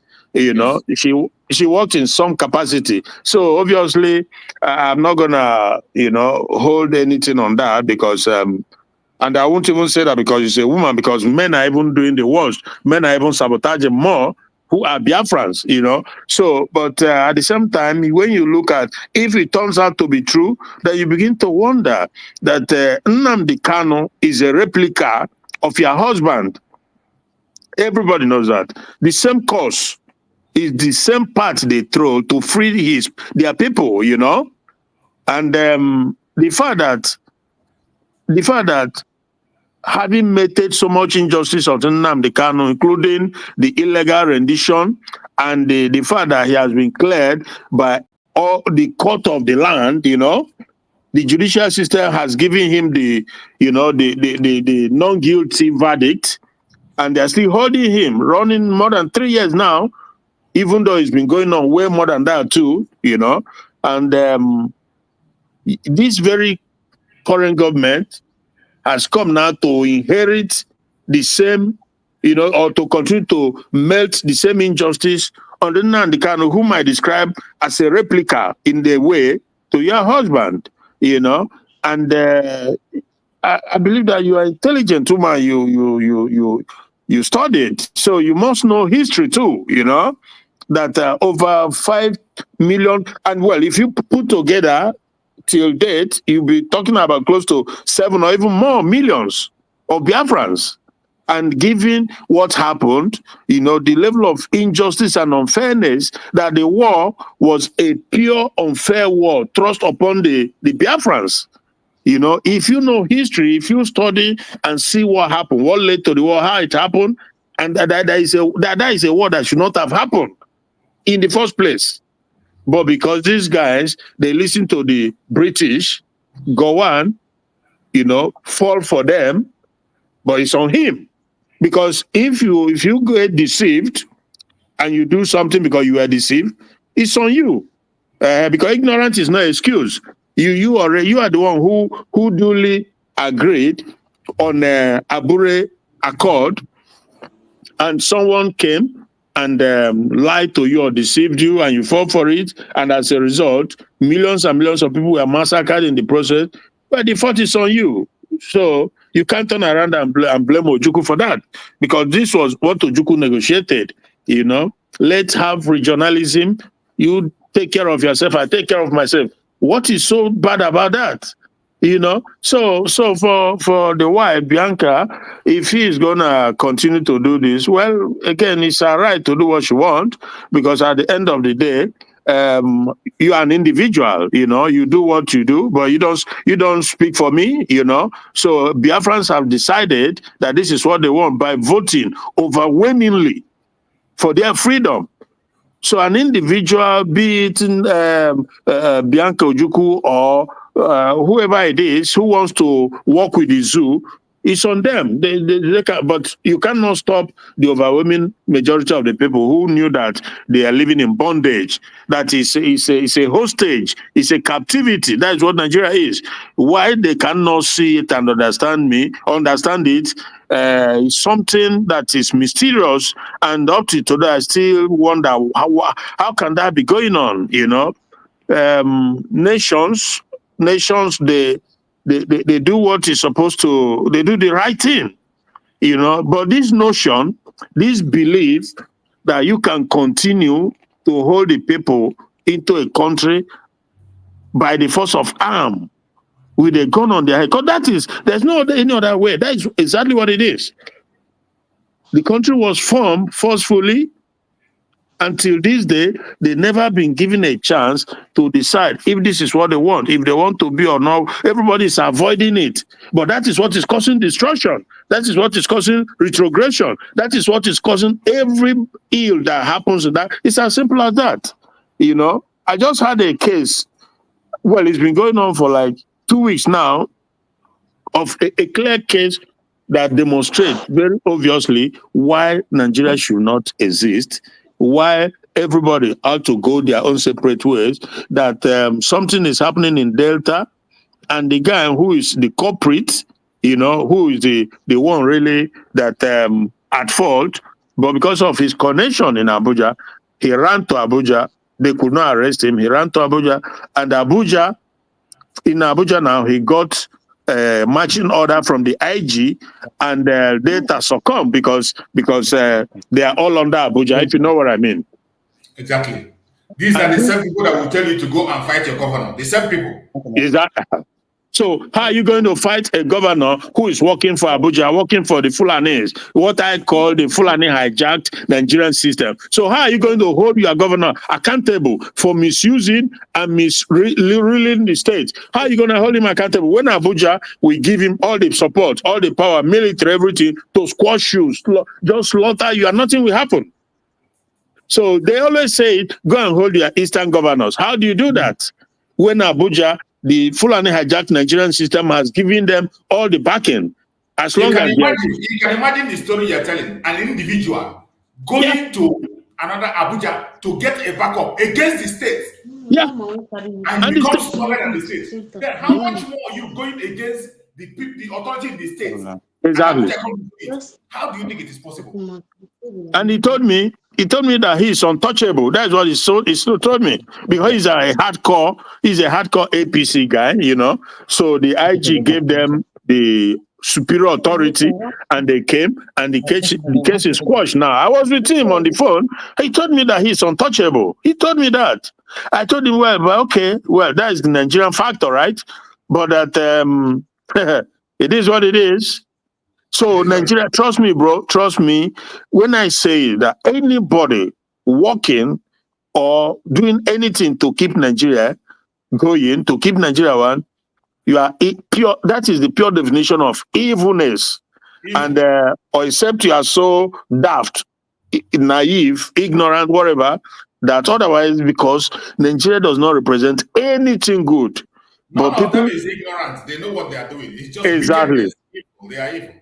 She worked in some capacity. So obviously, I'm not gonna, hold anything on that, because and I won't even say that because she's a woman, because men are even doing the worst. Men are even sabotaging more, who are Biafrans, So, but at the same time, when you look at, if it turns out to be true, then you begin to wonder that Nnamdi Kanu is a replica of your husband. Everybody knows that. The same cause is the same part they throw to free their people, And the fact that having meted so much injustice of Nnamdi Kanu, including the illegal rendition and the fact that he has been cleared by all the court of the land, the judicial system has given him the non-guilty verdict, and they're still holding him, running more than 3 years now, even though it's been going on way more than that too, And this very current government has come now to inherit the same, or to continue to melt the same injustice on the Nnamdi Kanu, whom I describe as a replica in the way to your husband, And I believe that you are intelligent woman. You studied, so you must know history too. That over 5 million, and well, if you put together till date, you'll be talking about close to 7 or even more millions of Biafrans. And given what happened, the level of injustice and unfairness, that the war was a pure unfair war thrust upon the Biafrans. If you know history, if you study and see what happened, what led to the war, how it happened, and that is a war that should not have happened in the first place. But because these guys, they listen to the British, go on, fall for them, but it's on him. Because if you get deceived and you do something because you are deceived, it's on you. Because ignorance is no excuse. You are the one who duly agreed on Abure Accord, and someone came and lied to you or deceived you, and you fall for it, and as a result, millions and millions of people were massacred in the process. But the fault is on you. So you can't turn around and blame Ojukwu for that, because this was what Ojukwu negotiated. Let's have regionalism. You take care of yourself, I take care of myself. What is so bad about that? So for the wife, Bianca, if he is gonna continue to do this, well, again, it's her right to do what she wants, because at the end of the day, you're an individual, you do what you do, but you don't speak for me, So Biafrans have decided that this is what they want by voting overwhelmingly for their freedom. So an individual, be it Bianca Ojukwu or whoever it is who wants to work with the zoo, it's on them. They can, but you cannot stop the overwhelming majority of the people who knew that they are living in bondage. That is a hostage. It's a captivity. That is what Nigeria is. Why they cannot see it and understand it, something that is mysterious, and up to today I still wonder how can that be going on? Nations they do what is supposed to, they do the right thing, but this notion, this belief that you can continue to hold the people into a country by the force of arm with a gun on their head, because there's no any other way. That is exactly what it is. The country was formed forcefully. Until this day, they've never been given a chance to decide if this is what they want, if they want to be or not. Everybody is avoiding it. But that is what is causing destruction. That is what is causing retrogression. That is what is causing every ill that happens in that. It's as simple as that. I just had a case. Well, it's been going on for like 2 weeks now of a clear case that demonstrates very obviously why Nigeria should not exist, why everybody ought to go their own separate ways, that something is happening in Delta, and the guy who is the culprit, who is the one really that at fault, but because of his connection in Abuja, he ran to Abuja. They could not arrest him. He ran to Abuja, and in Abuja now, he got marching order from the IG, and Delta succumbed because they are all under Abuja, if you know what I mean. Exactly. These are the same people that will tell you to go and fight your governor. The same people. Exactly. So how are you going to fight a governor who is working for Abuja, working for the Fulanis, what I call the Fulani hijacked Nigerian system? So how are you going to hold your governor accountable for misusing and misruling the state? How are you going to hold him accountable when Abuja will give him all the support, all the power, military, everything to squash you, just slaughter you, and nothing will happen? So they always say, go and hold your eastern governors. How do you do that when Abuja, the Fulani hijacked Nigerian system, has given them all the backing? As long as you can imagine the story you're telling. An individual going to another Abuja to get a backup against the state. Yeah. And becomes stronger than the state. Then how much more are you going against the authority in the state? Exactly. How do you think it is possible? And he told me that he is untouchable. That's what he told me, because he's a hardcore APC guy, So the IG gave them the superior authority, and they came, and the case is squashed now. I was with him on the phone. He told me that he's untouchable. He told me that. I told him, that is the Nigerian factor, right? But that it is what it is. So Nigeria, trust me, bro, trust me, when I say that anybody working or doing anything to keep Nigeria going, to keep Nigeria one, you are pure. That is the pure definition of evilness. And or except you are so daft, naive, ignorant, whatever, that otherwise, because Nigeria does not represent anything good. But people is ignorant. They know what they are doing. It's just exactly. They are evil.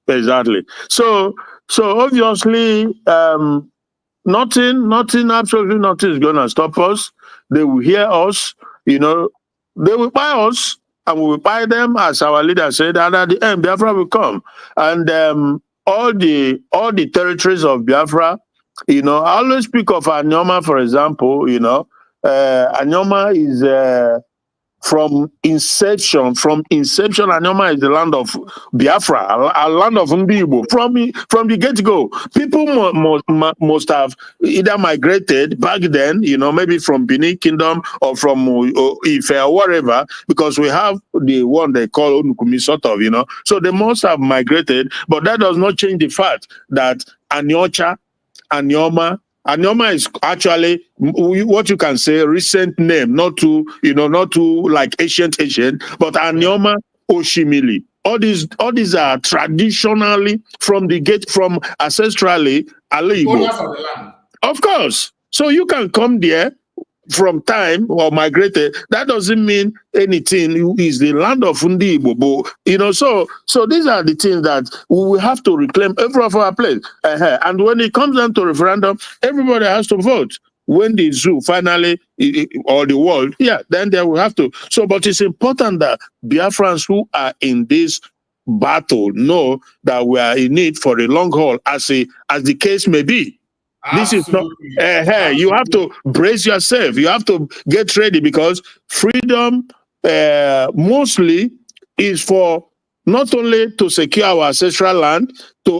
Exactly. So obviously, nothing, absolutely nothing is going to stop us. They will hear us, they will buy us, and we will buy them, as our leader said, and at the end, Biafra will come. And all the territories of Biafra, I always speak of Anyoma, for example, Anyoma is... From inception, Anyoma is the land of Biafra, a land of Mbibo. From the get-go, people must have either migrated back then, maybe from Benin Kingdom or from Ife or whatever, because we have the one they call Onukumi, sort of, So they must have migrated, but that does not change the fact that Anyocha, Anyoma, Anioma is actually what you can say recent name, not too like ancient, but Anioma Oshimili. All these are traditionally from ancestrally Alibo. Owners of the land. Of course. So you can come there from time or migrated. That doesn't mean anything. Is the land of Undi Igbo. So these are the things that we will have to reclaim every of our place. And when it comes down to referendum, everybody has to vote. When the zoo finally, or the world, then they will have to. So, but it's important that Biafrans who are in this battle know that we are in it for the long haul, as the case may be. This is not. You have to brace yourself. You have to get ready, because freedom mostly is for not only to secure our ancestral land,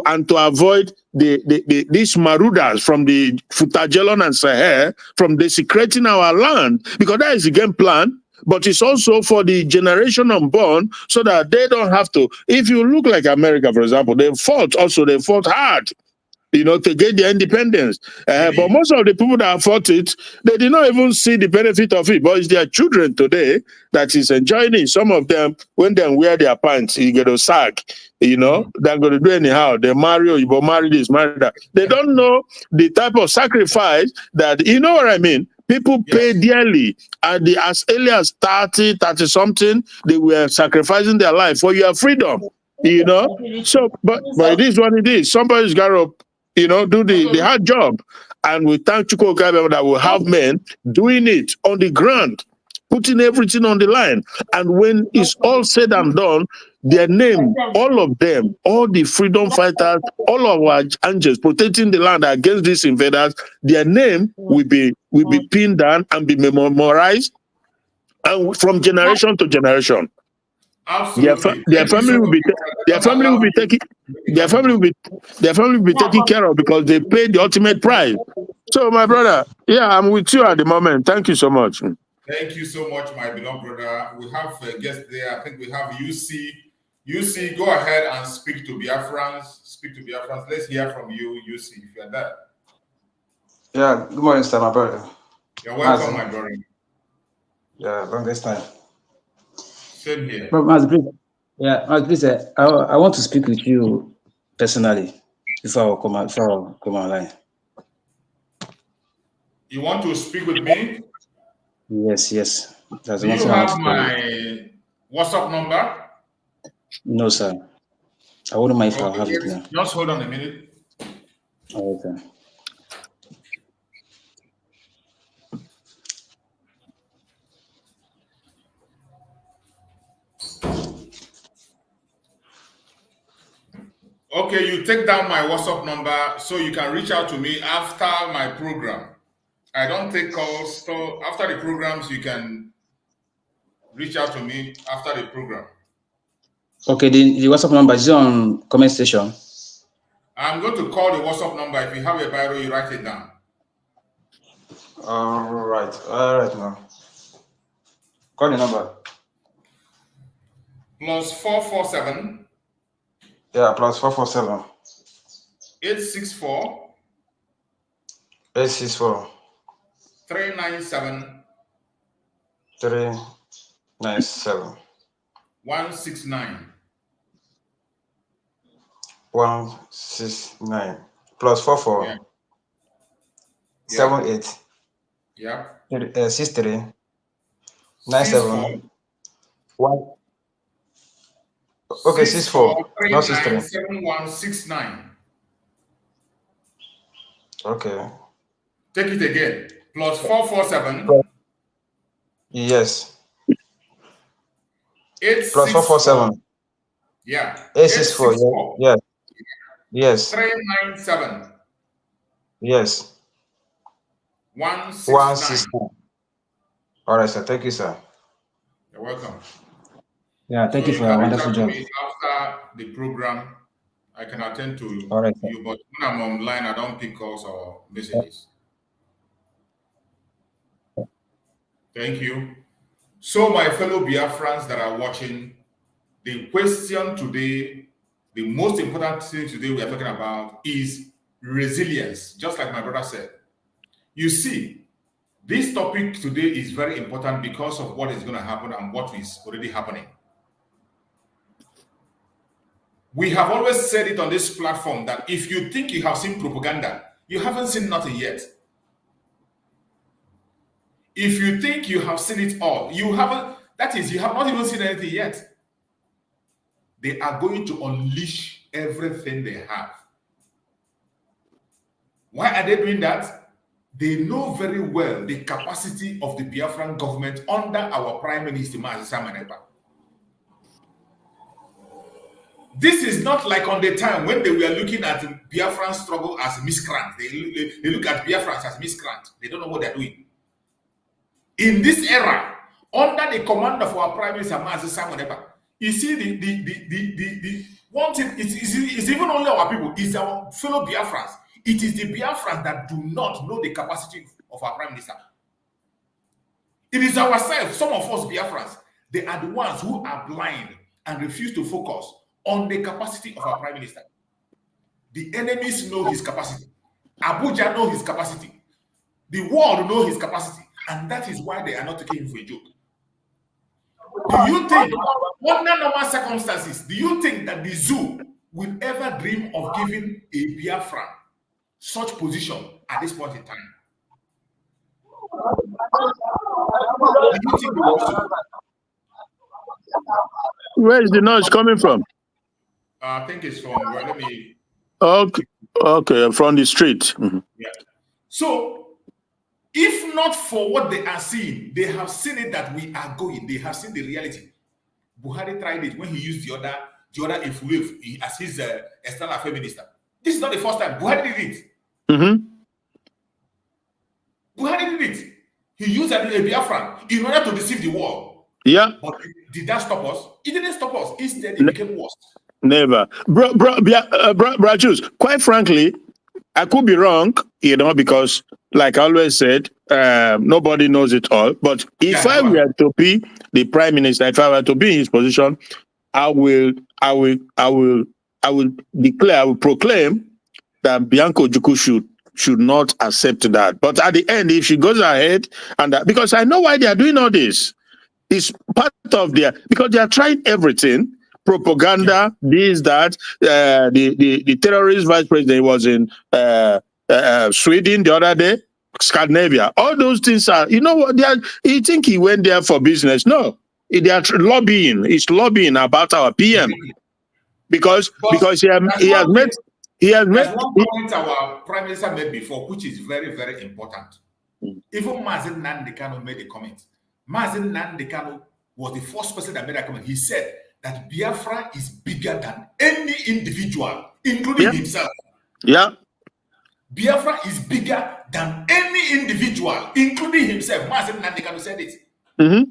and to avoid these marauders from the Futajelon and Sahel from desecrating our land, because that is the game plan. But it's also for the generation unborn, so that they don't have to. If you look like America, for example, they fought hard, to get their independence. But most of the people that fought it, they did not even see the benefit of it. But it's their children today that is enjoying it. Some of them, when they wear their pants, you get a sack, they're going to do anyhow. They marry, or you marry this, marry that. They don't know the type of sacrifice that, you know what I mean? People pay dearly. As early as 30 something, they were sacrificing their life for your freedom, So, but it is what it is. Somebody's got to do the hard job. And we thank Chuko Gabe that will have men doing it on the ground, putting everything on the line. And when it's all said and done, their name, all of them, all the freedom fighters, all of our angels protecting the land against these invaders, their name will be pinned down and be memorized, and from generation to generation. Absolutely. Their family will be taken care of, because they paid the ultimate price. So, my brother, I'm with you at the moment. Thank you so much. Thank you so much, my beloved brother. We have a guest there. I think we have UC. UC, go ahead and speak to Biafrans. Let's hear from you, UC, if you're there. Yeah, good morning, sir, my brother. You're welcome, my brother. Yeah, longest time. Same here. But please, I want to speak with you personally before I come online. You want to speak with me? Yes. Do you have my WhatsApp number? No, sir. I wouldn't mind if I have it now. Just hold on a minute. Okay. Okay, you take down my WhatsApp number so you can reach out to me after my program. I don't take calls, so after the programs, you can reach out to me after the program. Okay, the WhatsApp number is on comment section. I'm going to call the WhatsApp number. If you have a Bible, you write it down. All right now. Call the number. +447. Yeah, +447. 864. 864. 397. 397. 169. 169. +44. Yeah. 78. Yeah. 63. 97. 1. Okay, 64. Not 63. 7169. Okay. Take it again. +447. Yes. 864. +447. Yeah. 864. Yeah. Yes. 397. Yes. 169. All right, sir. Thank you, sir. You're welcome. Yeah, thank you for a wonderful job. After the program, I can attend to you, All right, but when I'm online, I don't pick calls or messages. Thank you. So, my fellow Biafrans that are watching, the question today, the most important thing today we are talking about is resilience, just like my brother said. You see, this topic today is very important because of what is going to happen and what is already happening. We have always said it on this platform that if you think you have seen propaganda, you haven't seen nothing yet. If you think you have seen it all, you haven't, that is, you have not even seen anything yet. They are going to unleash everything they have. Why are they doing that? They know very well the capacity of the Biafran government under our Prime Minister, Simon Ekpa. This is not like on the time when they were looking at Biafran struggle as miscreants. They look at Biafrans as miscreants. They don't know what they're doing. In this era, under the command of our Prime Minister, Simon Ekpa, you see the one thing, it's even only our people, it's our fellow Biafrans. It is the Biafrans that do not know the capacity of our Prime Minister. It is ourselves, some of us Biafrans, they are the ones who are blind and refuse to focus on the capacity of our Prime Minister. The enemies know his capacity. Abuja know his capacity. The world know his capacity. And that is why they are not taking him for a joke. Do you think, under normal circumstances, do you think that the zoo will ever dream of giving a Biafran such position at this point in time? Do you think where is the noise coming from? I think it's from, well, let me... Okay, from the street. Mm-hmm. Yeah. So, if not for what they are seeing, they have seen it that we are going. They have seen the reality. Buhari tried it when he used the other Efulef as his external affairs minister. This is not the first time. Buhari did it. Mm-hmm. Buhari did it. He used a Biafran in order to deceive the world. Yeah. But did that stop us? It didn't stop us. Instead, it became worse. Never. Brgie, quite frankly, I could be wrong, because like I always said, nobody knows it all. But if I were to be the Prime Minister, if I were to be in his position, I will declare, I will proclaim that Bianco Juku should not accept that. But at the end, if she goes ahead and because I know why they are doing all this. It's part of because they are trying everything. Propaganda, this, that. The terrorist vice president was in Sweden the other day, Scandinavia. All those things are, what they are. You think he went there for business? No, they are lobbying. He's lobbying about our PM because he has met. One point our Prime Minister made before, which is very, very important. Even Mazen Nandekano made a comment. Mazen Nandekano was the first person that made a comment. He said that Biafra is bigger than any individual, including himself. Yeah. Biafra is bigger than any individual, including himself. Mazen Nandekano said it. Mm-hmm.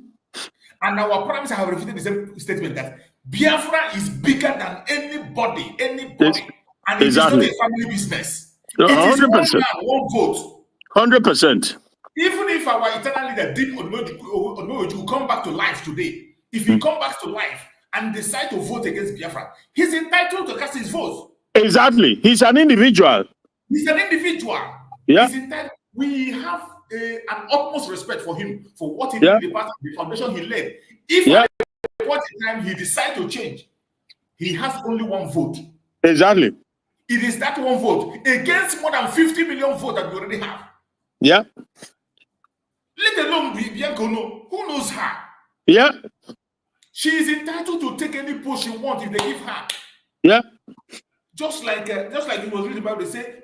And our Prime Minister have repeated the same statement that Biafra is bigger than anybody. And it is not a family business. 100%. It is one man, one vote. 100%. Even if our eternal leader Dean Odumoju will come back to life today, if he come back to life and decide to vote against Biafra, he's entitled to cast his vote. Exactly. He's an individual. He's an individual. Yeah. He's entitled. We have an utmost respect for him, for what he did in the past, the foundation he led. If at a point in time he decides to change, he has only one vote. Exactly. It is that one vote against more than 50 million votes that we already have. Yeah. Let alone Bianco know. Who knows her? Yeah. She is entitled to take any post she wants if they give her. Yeah. Just like it was written in the Bible, they say,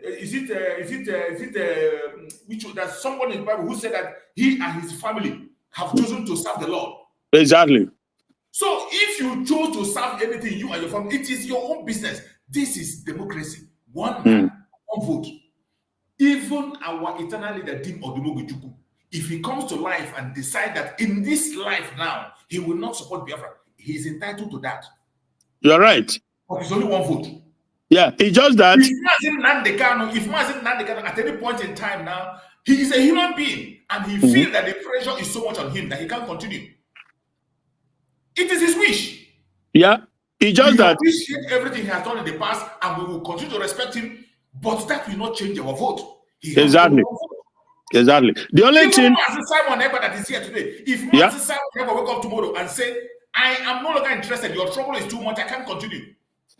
there's someone in the Bible who said that he and his family have chosen to serve the Lord. Exactly. So if you chose to serve anything, you and your family, it is your own business. This is democracy. One man, one vote. Even our eternal leader, Dean Odumogu, if he comes to life and decide that in this life now, he will not support Biafra, he is entitled to that. You're right. But it's only one vote. Yeah, it's just that. If Mazen Nandekano at any point in time now, he is a human being and he feels that the pressure is so much on him that he can't continue. It is his wish. Yeah, it's just that. We appreciate everything he has done in the past and we will continue to respect him, but that will not change our vote. Exactly. Exactly. The only thing. Simon Ekpa that is here today, if Simon Ekpa wake up tomorrow and say, I am no longer interested, your trouble is too much, I can't continue,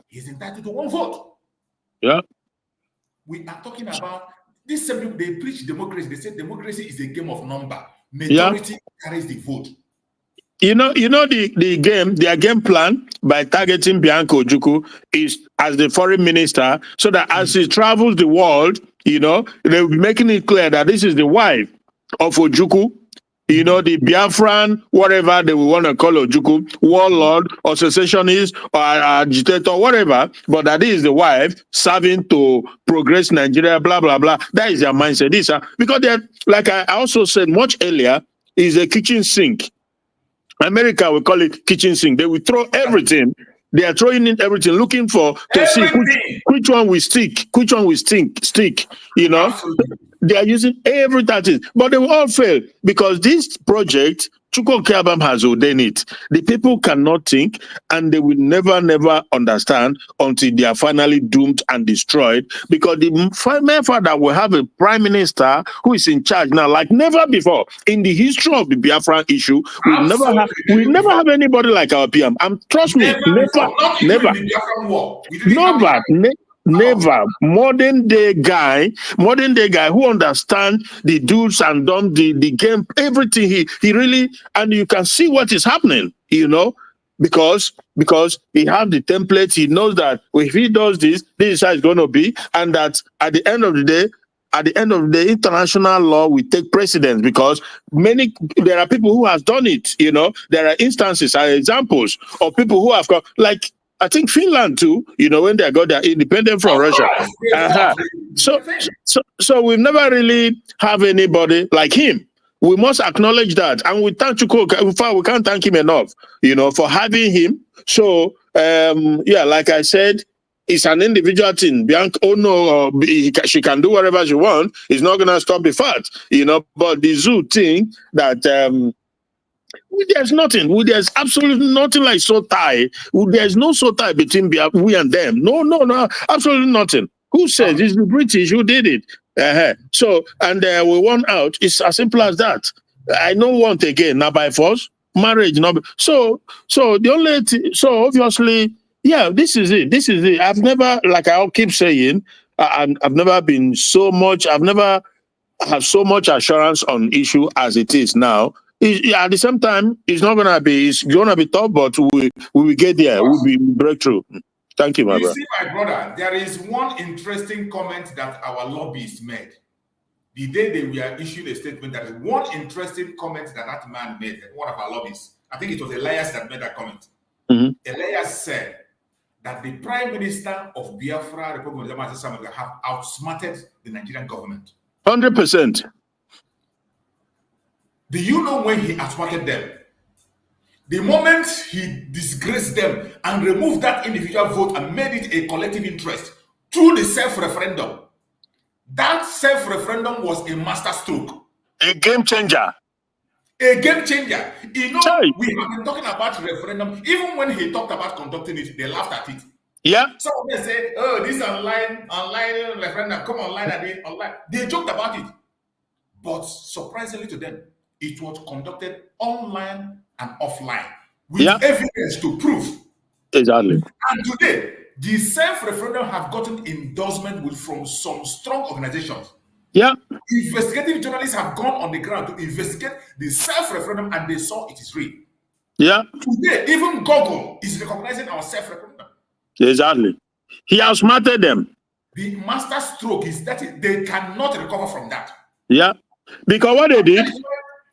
he's entitled to one vote. Yeah. We are talking about this. Same people, they preach democracy. They say democracy is a game of number. Majority carries the vote. You know their game plan by targeting Bianca Ojukwu is as the foreign minister, so that as he travels the world, they will be making it clear that this is the wife of Ojukwu, the Biafran, whatever they will want to call Ojukwu, warlord or secessionist or agitator, whatever, but that is the wife serving to progress Nigeria, blah, blah, blah. That is their mindset. Because they're, like I also said much earlier, is a kitchen sink. America will call it kitchen sink. They will throw everything. They are throwing in everything, looking to see which one will stick, which one will stick. They are using everything, but they will all fail because this project, Chukwu Kabam has ordained it. The people cannot think, and they will never understand until they are finally doomed and destroyed. Because the mere fact that we have a prime minister who is in charge now, like never before in the history of the Biafran issue, we never have anybody like our PM. Trust me, never. Never. Modern day guy who understands the do's and don'ts, the game, everything. He really, and you can see what is happening, because he has the template. He knows that if he does this is how it's going to be, and that at the end of the day, international law will take precedence, because there are people who have done it. There are instances, examples of people who have got, like, I think Finland too, when they got their independence from Russia. So we've never really have anybody like him. We must acknowledge that. And we thank Chukwu. In fact, we can't thank him enough, for having him. So, like I said, it's an individual thing. Bianca, she can do whatever she wants. It's not going to stop the fact, But the zoo thing that... there's absolutely nothing like so tie. There's no so tie between we and them. No, absolutely nothing. Who says it's the British who did it? So, and we won out. It's as simple as that. I don't want again, not by force. Marriage, not. So the only so obviously, this is it. I've never, like I keep saying, I've never been so much. I've never had so much assurance on issue as it is now. At the same time, it's going to be tough, but we will get there. We'll be breakthrough. Thank you, my brother. See, my brother, there is one interesting comment that our lobbyists made. The day they were issuing a statement, there is one interesting comment that man made, one of our lobbyists. I think it was Elias that made that comment. Elias said that the Prime Minister of Biafra, Republic of Democracy, have outsmarted the Nigerian government. 100%. Do you know when he outsmarted them? The moment he disgraced them and removed that individual vote and made it a collective interest through the self-referendum. That self-referendum was a masterstroke. A game changer. A game changer. We have been talking about referendum. Even when he talked about conducting it, they laughed at it. Yeah. Some of them say, oh, this online referendum, come online and do it online. They joked about it. But surprisingly to them, it was conducted online and offline with evidence to prove. Exactly. And today, the self-referendum have gotten endorsement from some strong organizations. Yeah. Investigative journalists have gone on the ground to investigate the self-referendum, and they saw it is real. Yeah. Today, even Google is recognizing our self-referendum. Exactly. He outsmarted them. The master stroke is that they cannot recover from that. Yeah. Because what they did...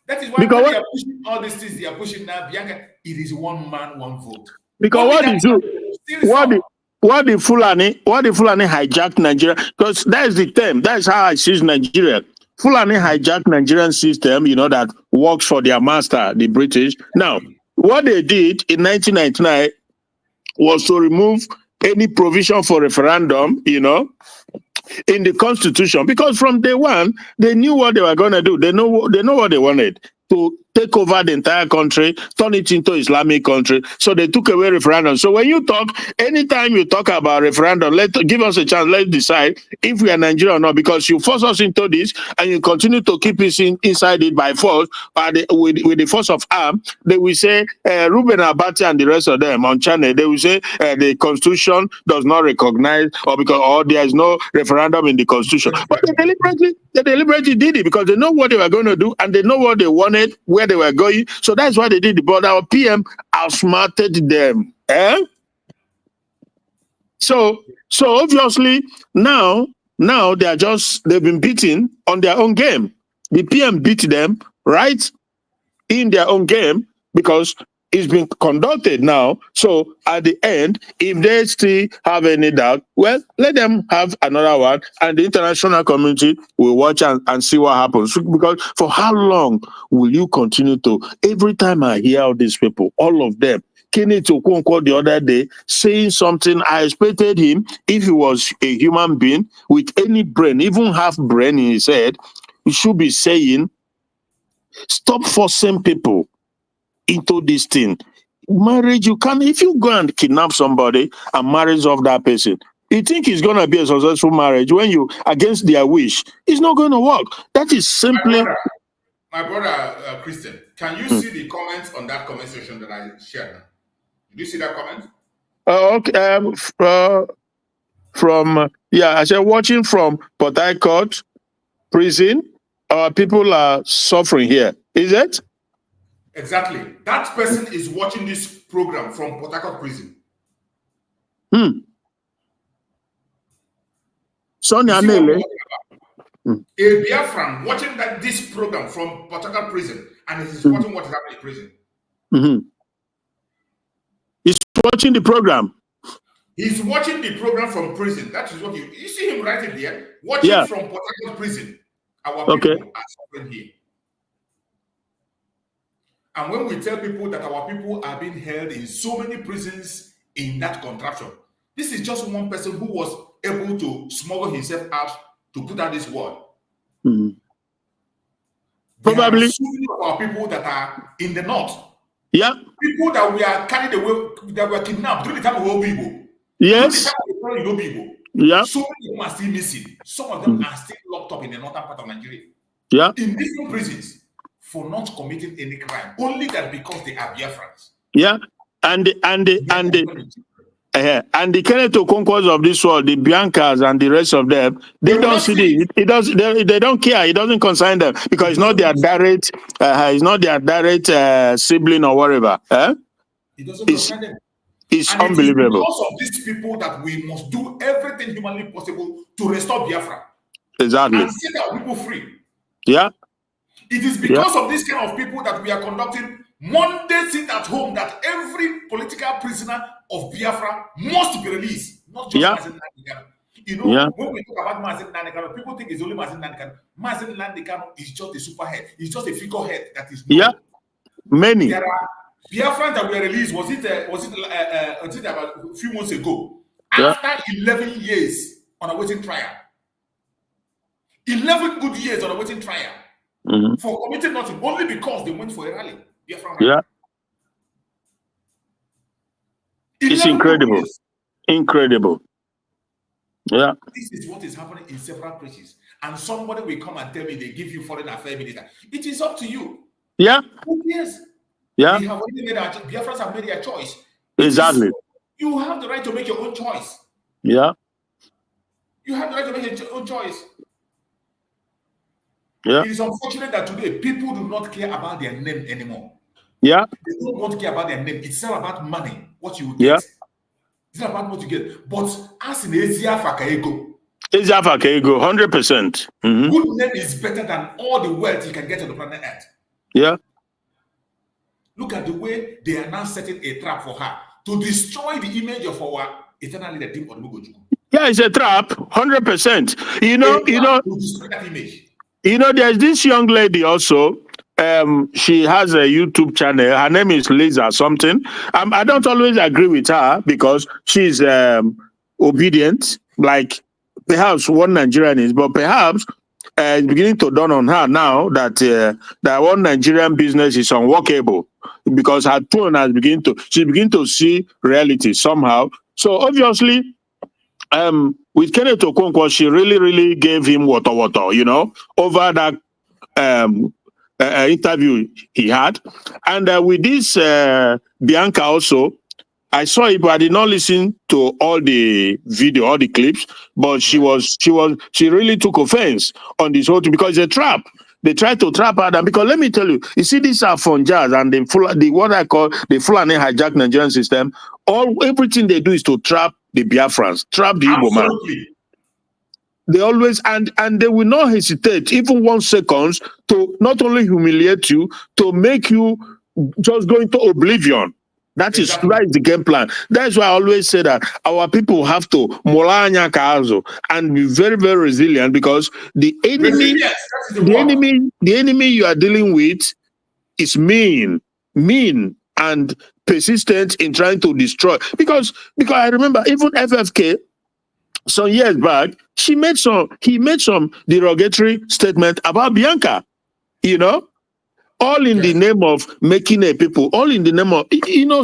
That is why they are pushing all these things they are pushing now, Bianca. It is one man, one vote. Because what the Fulani hijacked Nigeria, because that is the term, that is how I see Nigeria. Fulani hijacked Nigerian system, that works for their master, the British. Now, what they did in 1999 was to remove any provision for referendum, in the constitution, because from day one they knew what they were going to do. They know what they wanted, to take over the entire country, turn it into Islamic country. So they took away referendum. So when you talk, anytime you talk about referendum, give us a chance. Let's decide if we are Nigeria or not, because you force us into this and you continue to keep us inside it by force, with the force of arm. They will say, Ruben Abati and the rest of them on channel, they will say the constitution does not recognize, or there is no referendum in the constitution. But they deliberately did it because they know what they were going to do and they know what they wanted, where they were going. So that's why they did it. But our PM outsmarted them. So obviously now they've been beaten on their own game. The PM beat them right in their own game because it's been conducted now. So at the end, if they still have any doubt, well, let them have another one, and the international community will watch and see what happens. Because for how long will you continue to? Every time I hear all these people, all of them, Kenneth Okonkwo the other day saying something, I expected him, if he was a human being with any brain, even half brain in his head, he should be saying, stop forcing people into this thing. Marriage, you can't, if you go and kidnap somebody and marry off that person, you think it's going to be a successful marriage when you, against their wish, it's not going to work. That is simply... My brother Christian, can you see the comments on that comment section that I shared? Did you see that comment? Okay. I said, watching from Port Harcourt prison, people are suffering here. Is it? Exactly. That person is watching this program from Port Harcourt prison. Sonia Nele. A Biafran watching this program from Port Harcourt prison, and he's watching what is happening in prison. He's watching the program. He's watching the program from prison. That is what you see him writing there. Watching from Port Harcourt prison. Our people are suffering here. And when we tell people that our people are being held in so many prisons in that contraption, this is just one person who was able to smuggle himself out to put out this word. Probably so many of our people that are in the north. Yeah. People that we are carried away, that were kidnapped during the time of Obibo. Yes. Yeah. So many of them are still missing. Some of them are still locked up in the northern part of Nigeria. Yeah. In different prisons for not committing any crime, only that because they are Biafrans. Yeah. And the Kenneth Okonkwo's of this world, the Biancas and the rest of them, they don't see it. They don't care. It doesn't concern them because it's not their direct. It's not their direct sibling or whatever. It doesn't concern them. It's unbelievable. Because of these people that we must do everything humanly possible to restore Biafra. Exactly. And set our people free. Yeah. It is because of this kind of people that we are conducting Monday sit at home, that every political prisoner of Biafra must be released. Not just Mazen Nandekano. You know, when we talk about Mazen Nandekano, people think it's only Mazen Nandekano. Mazen Nandekano is just a superhead. It's just a figurehead that is known. Many. There are Biafrans that were released. Was it about a few months ago? After 11 years on a waiting trial. 11 good years on a waiting trial. For committing nothing, only because they went for a rally. Yeah. It's incredible. Incredible. Yeah. This is what is happening in several places. And somebody will come and tell me they give you foreign affairs minister. It is up to you. Yeah. Who cares? Yeah. We have already made Biafrans have made their choice. Exactly. You have the right to make your own choice. Yeah. You have the right to make your own choice. Yeah. It is unfortunate that today people do not care about their name anymore. Yeah. They don't want to care about their name. It's all about money, what you get. Yeah. It's not about what you get. But as in Asia Fakaego, 100%. Good name is better than all the wealth you can get on the planet Earth. Yeah. Look at the way they are now setting a trap for her to destroy the image of our eternal leader, Dim Odumugojuku. Yeah, it's a trap, 100%. You know, to destroy that image. There's this young lady also. She has a YouTube channel. Her name is Lisa something. I don't always agree with her because she's obedient, like perhaps one Nigerian is, but perhaps it's beginning to dawn on her now that that one Nigerian business is unworkable because her tone has she's beginning to see reality somehow. So obviously, with Kenneth Okonkwo, she really gave him water, over that interview he had, and with this Bianca also. I saw it, but I did not listen to all the video, all the clips. But she really took offense on this whole thing because it's a trap. They tried to trap her down. Because let me tell you, see, these are Funjas and the what I call the Fulani hijack Nigerian system. Everything they do is to trap the Biafrans, trap the Igbo man. They always and they will not hesitate even 1 second to not only humiliate you, to make you just go into oblivion. That is the game plan. That's why I always say that our people have to molanya kazo and be very, very resilient because the enemy you are dealing with is mean and persistent in trying to destroy. Because I remember even FFK some years back, he made some derogatory statement about Bianca, all in the name of making a people, all in the name of,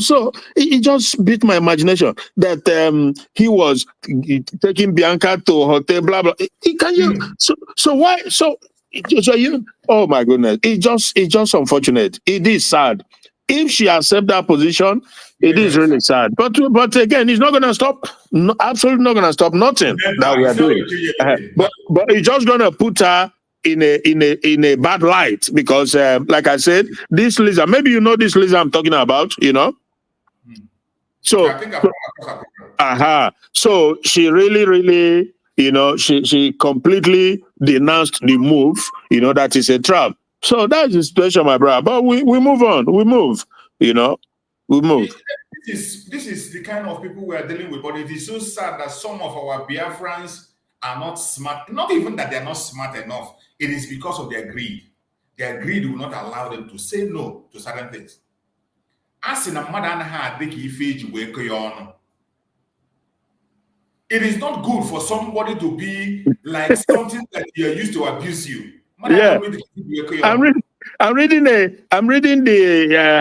so it just beat my imagination that he was taking Bianca to a hotel, blah, blah. Oh my goodness, it's just unfortunate. It is sad. If she accepts that position, it is really sad. But again, it's not going to stop, absolutely not going to stop nothing that we are doing. But it's just going to put her in a bad light because like I said, this Lisa, maybe you know this Lisa I'm talking about, so so she really she completely denounced the move, that is a trap. So that's the situation, my brother, but we move on, we move. This is the kind of people we are dealing with, but it is so sad that some of our Biafrans are not smart, not even that they're not smart enough. It is because of their greed. Their greed will not allow them to say no to certain things. As in a mother had it is not good for somebody to be like something that you're used to abuse you. I'm reading the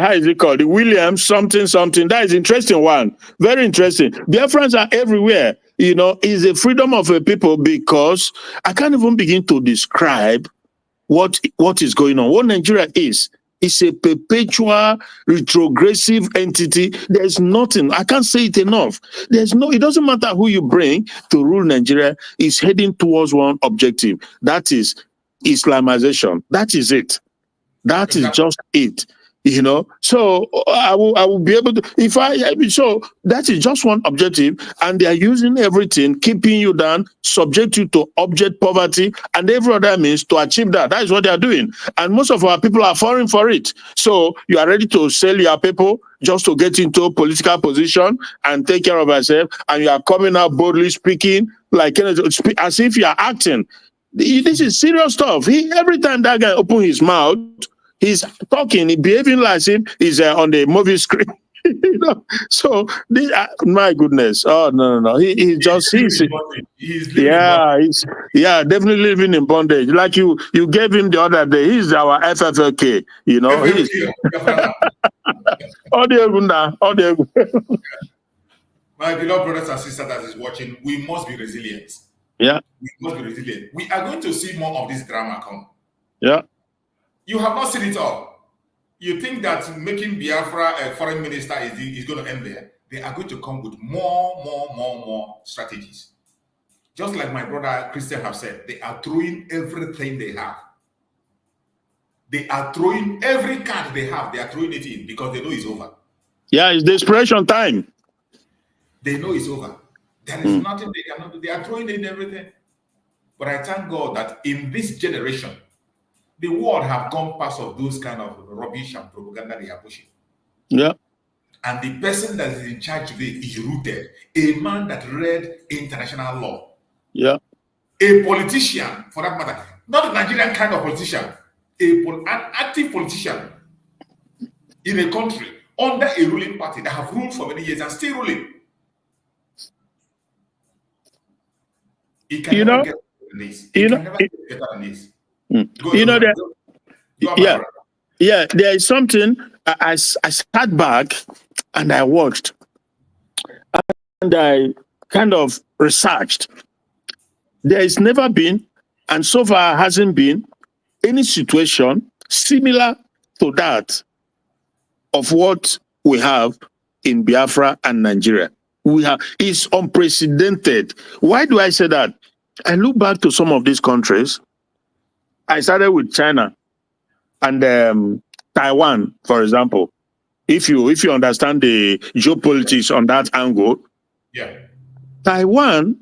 how is it called? The Williams something. That is interesting one. Very interesting. Biafrans are everywhere. Is a freedom of a people because I can't even begin to describe what is going on. What Nigeria is a perpetual retrogressive entity. There's nothing. I can't say it enough. It doesn't matter who you bring to rule Nigeria, is heading towards one objective. That is Islamization. That is it. That is just it. So I will be able to, so that is just one objective, and they are using everything, keeping you down, subject you to object poverty and every other means to achieve that. That is what they are doing. And most of our people are falling for it. So you are ready to sell your people just to get into a political position and take care of yourself, and you are coming out boldly speaking as if you are acting. This is serious stuff. Every time that guy opens his mouth, he's talking, he's behaving like him. He's on the movie screen. So my goodness. Oh no. He's definitely living in bondage. Like you gave him the other day. He's our FFLK. My beloved brothers and sisters that is watching, we must be resilient. Yeah. We must be resilient. We are going to see more of this drama come. Yeah. You have not seen it all. You think that making Biafra a foreign minister is going to end there? They are going to come with more strategies. Just like my brother Christian have said, they are throwing everything they have. They are throwing every card they have. They are throwing it in because they know it's over. Yeah, it's desperation time. They know it's over. There is nothing they cannot do. They are throwing in everything. But I thank God that in this generation, the world have gone past of those kind of rubbish and propaganda they are pushing. Yeah. And the person that is in charge today is rooted. A man that read international law. Yeah. A politician, for that matter. Not a Nigerian kind of politician. An active politician in a country under a ruling party that have ruled for many years and still ruling. He cannot get This. You It know, can never get better than this. you know that. Yeah, yeah. There is something. I sat back and I watched, and I kind of researched. There has never been, and so far hasn't been, any situation similar to that of what we have in Biafra and Nigeria. It's unprecedented. Why do I say that? I look back to some of these countries. I started with China and Taiwan, for example. If you understand the geopolitics on that angle, yeah, Taiwan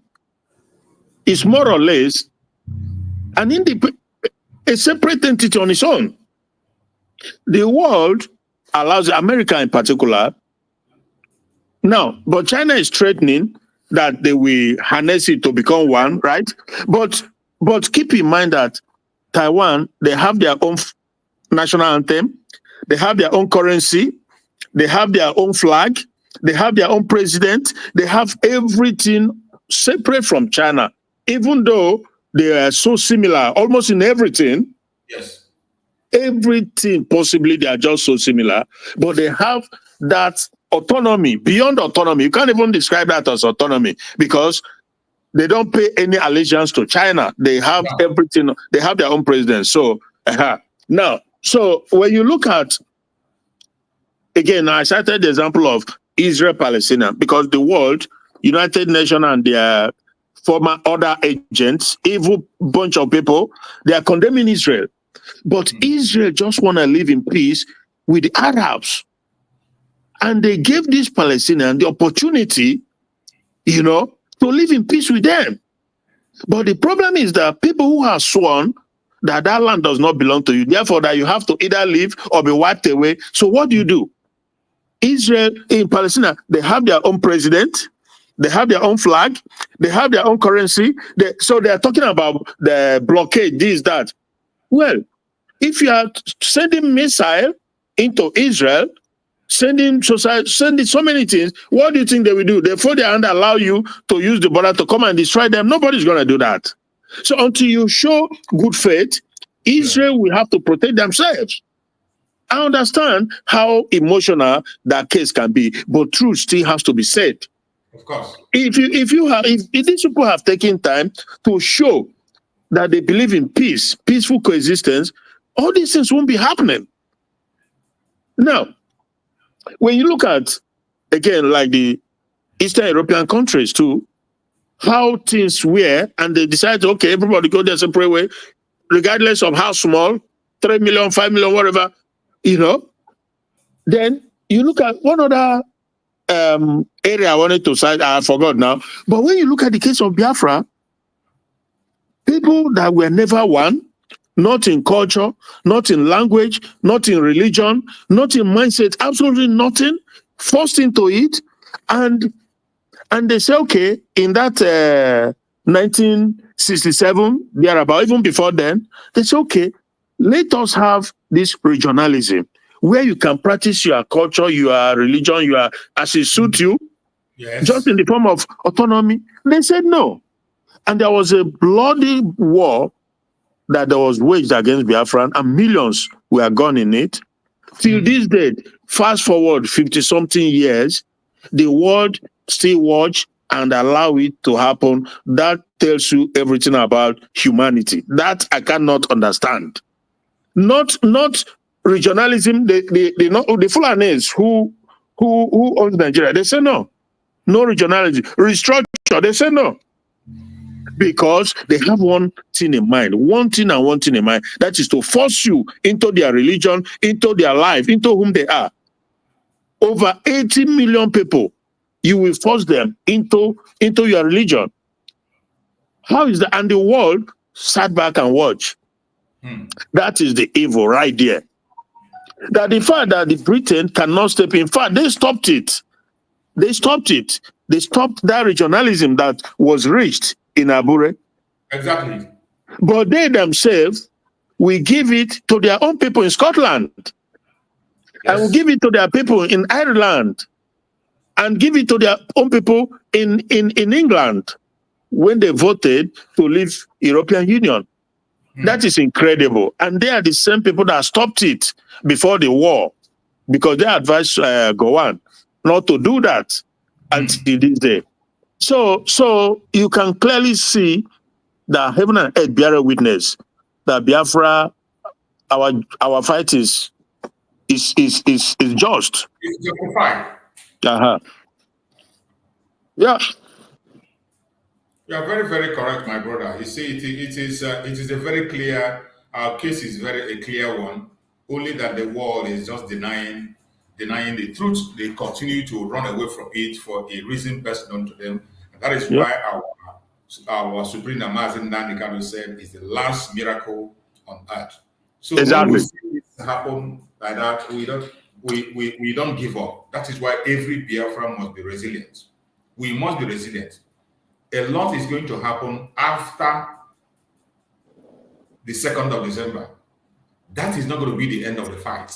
is more or less a separate entity on its own. The world allows America in particular. Now, but China is threatening that they will harness it to become one, right? But keep in mind that Taiwan, they have their own national anthem, they have their own currency, they have their own flag, they have their own president, they have everything separate from China, even though they are so similar almost in everything. Yes. Everything possibly, they are just so similar, but they have that autonomy, beyond autonomy. You can't even describe that as autonomy because they don't pay any allegiance to China. They have everything. They have their own president. So now, so when you look at, again, I cited the example of Israel-Palestine because the world, United Nations and their former other agents, evil bunch of people, they are condemning Israel. But Israel just want to live in peace with the Arabs. And they gave these Palestinians the opportunity, to live in peace with them. But the problem is that people who have sworn that that land does not belong to you, therefore that you have to either leave or be wiped away. So what do? Israel in Palestine, they have their own president, they have their own flag, they have their own currency. So they are talking about the blockade, this, that. Well, if you are sending missile into Israel, sending so many things, what do you think they will do? They fold their hand, allow you to use the border to come and destroy them. Nobody's going to do that. So until you show good faith, Israel will have to protect themselves. I understand how emotional that case can be, but truth still has to be said. Of course. If these people have taken time to show that they believe in peace, peaceful coexistence, all these things won't be happening. Now, when you look at, again, like the Eastern European countries too, how things were, and they decided, okay, everybody go their separate way, regardless of how small, 3 million, 5 million, whatever, then you look at one other area I wanted to cite, I forgot now, but when you look at the case of Biafra, people that were never one, not in culture, not in language, not in religion, not in mindset, absolutely nothing, forced into it. And they say, okay, in that 1967, thereabout, even before then, they say, okay, let us have this regionalism where you can practice your culture, your religion, as it suits you, just in the form of autonomy. They said no. And there was a bloody war that there was waged against Biafran, and millions were gone in it. Till this date, fast forward 50-something years, the world still watch and allow it to happen. That tells you everything about humanity. That I cannot understand. Not regionalism. The Fulanis who owns Nigeria, they say no regionalism. Restructure, they say no. Because they have one thing in mind, that is to force you into their religion, into their life, into whom they are. Over 80 million people, you will force them into your religion. How is that? And the world sat back and watched. That is the evil right there. That the fact that the Britain cannot step in, fact, they stopped it. They stopped that regionalism that was reached in Abure. Exactly. But they themselves will give it to their own people in Scotland. Yes. And will give it to their people in Ireland. And give it to their own people in England. when they voted to leave European Union. That is incredible. And they are the same people that stopped it before the war, because they advised Gowon not to do that until this day. So you can clearly see that heaven and earth bear witness that Biafra, our fight is just. It's justified. Yeah. You are very, very correct, my brother. You see, it is a very clear. Our case is a clear one. Only that the world is just denying the truth. They continue to run away from it for a reason best known to them. And that is why our Supreme Amazon Nandikado said is the last miracle on earth. So when we see this happen like that, we don't give up. That is why every Biafra must be resilient. We must be resilient. A lot is going to happen after the 2nd of December. That is not going to be the end of the fight.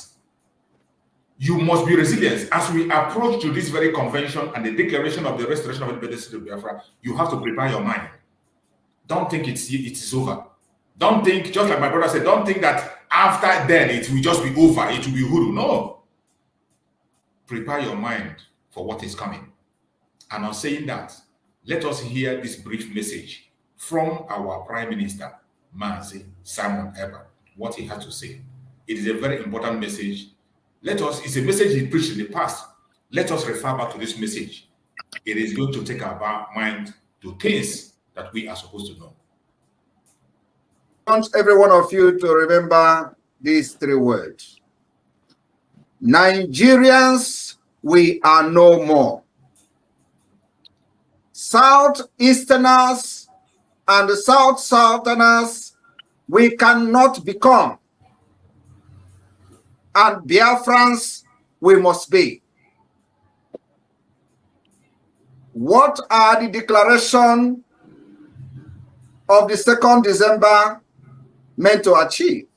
You must be resilient. As we approach to this very convention and the declaration of the restoration of independence of Biafra, you have to prepare your mind. Don't think it is over. Don't think, just like my brother said, don't think that after then it will just be over. It will be hoodoo. No. Prepare your mind for what is coming. And on saying that, let us hear this brief message from our Prime Minister, Mazi Simon Ekpa, what he has to say. It is a very important message. It's a message he preached in the past. Let us refer back to this message. It is going to take our mind to things that we are supposed to know. I want every one of you to remember these 3 words. Nigerians, we are no more. Southeasterners and the Southerners, we cannot become. And Biafrans, we must be. What are the declaration of the 2nd December meant to achieve?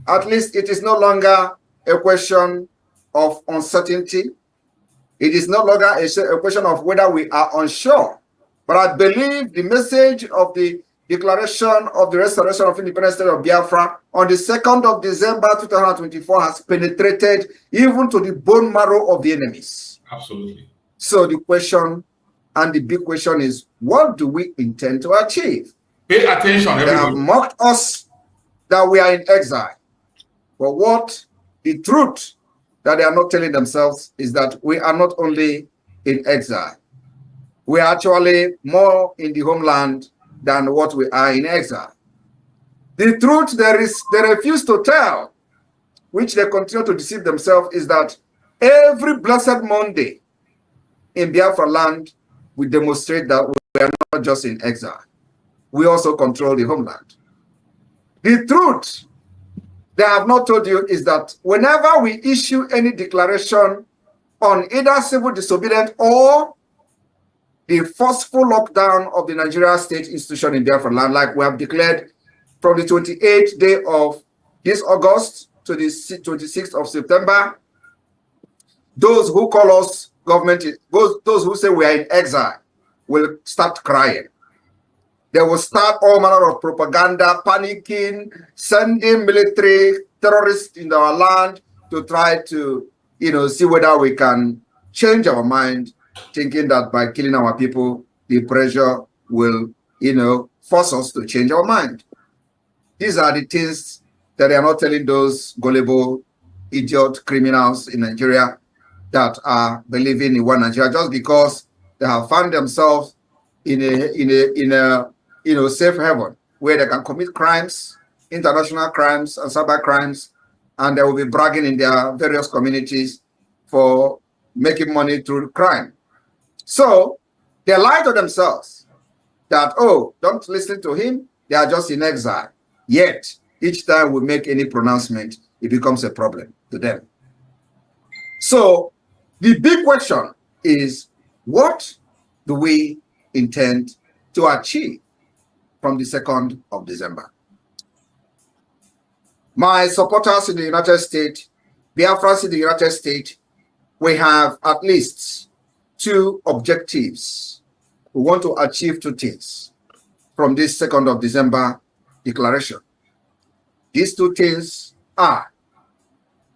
At least it is no longer a question of uncertainty. It is no longer a question of whether we are unsure. But I believe the message of the declaration of the restoration of independence state of Biafra on the 2nd of December 2024 has penetrated even to the bone marrow of the enemies. Absolutely. So the question, and the big question, is what do we intend to achieve? Pay attention, everybody. They have mocked us that we are in exile. But what the truth that they are not telling themselves is that we are not only in exile. We are actually more in the homeland than what we are in exile. The truth they refuse to tell, which they continue to deceive themselves, is that every blessed Monday in Biafra land, we demonstrate that we are not just in exile. We also control the homeland. The truth they have not told you is that whenever we issue any declaration on either civil disobedience or the forceful lockdown of the Nigeria state institution in Biafra land, like we have declared from the 28th day of this August to the 26th of September, those who call us government, those who say we are in exile, will start crying. They will start all manner of propaganda, panicking, sending military terrorists in our land to try to, see whether we can change our mind, thinking that by killing our people, the pressure will, force us to change our mind. These are the things that they are not telling those gullible, idiot criminals in Nigeria that are believing in one Nigeria just because they have found themselves in a safe haven where they can commit crimes, international crimes and cyber crimes, and they will be bragging in their various communities for making money through crime. So they lie to themselves that, oh, don't listen to him, they are just in exile. Yet, each time we make any pronouncement, it becomes a problem to them. So the big question is, what do we intend to achieve from the 2nd of December? My supporters in the United States, Biafrans in the United States, we have at least 2 objectives we want to achieve two things from this 2nd of December declaration. These two things are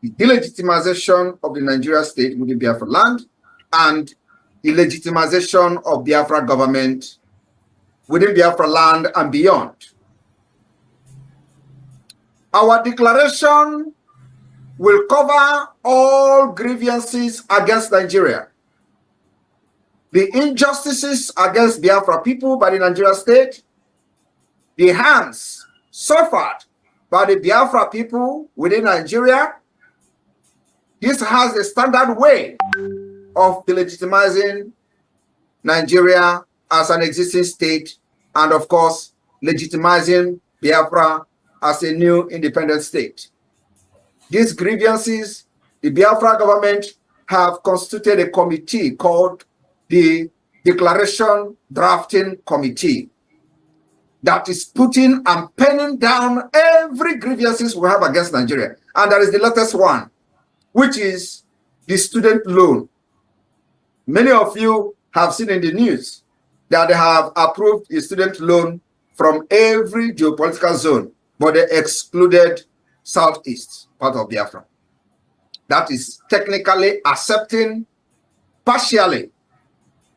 the delegitimization of the Nigeria state within Biafra land and the legitimization of Biafra government within Biafra land and beyond. Our declaration will cover all grievances against Nigeria, the injustices against Biafra people by the Nigeria state, the harms suffered by the Biafra people within Nigeria. This has a standard way of delegitimizing Nigeria as an existing state and, of course, legitimizing Biafra as a new independent state. These grievances, the Biafra government have constituted a committee called the Declaration Drafting Committee that is putting and penning down every grievances we have against Nigeria. And there is the latest one, which is the student loan. Many of you have seen in the news that they have approved a student loan from every geopolitical zone, but they excluded Southeast, part of Biafra. That is technically accepting partially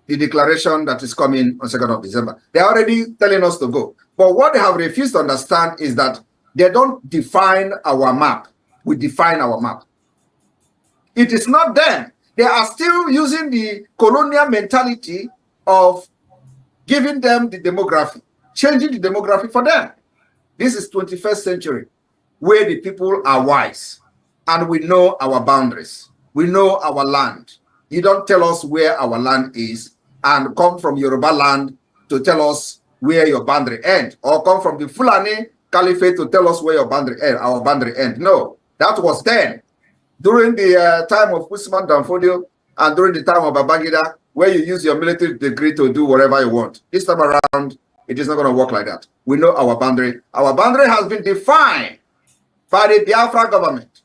the declaration that is coming on 2nd of December. They are already telling us to go. But what they have refused to understand is that they don't define our map. We define our map. It is not them. They are still using the colonial mentality of giving them the demography, changing the demography for them. This is 21st century, where the people are wise and we know our boundaries. We know our land. You don't tell us where our land is and come from Yoruba land to tell us where your boundary ends, or come from the Fulani Caliphate to tell us where your boundary end, our boundary end. No, that was then. During the time of Usman Danfodio and during the time of Babangida, where you use your military degree to do whatever you want. This time around, it is not going to work like that. We know our boundary. Our boundary has been defined by the Biafra government.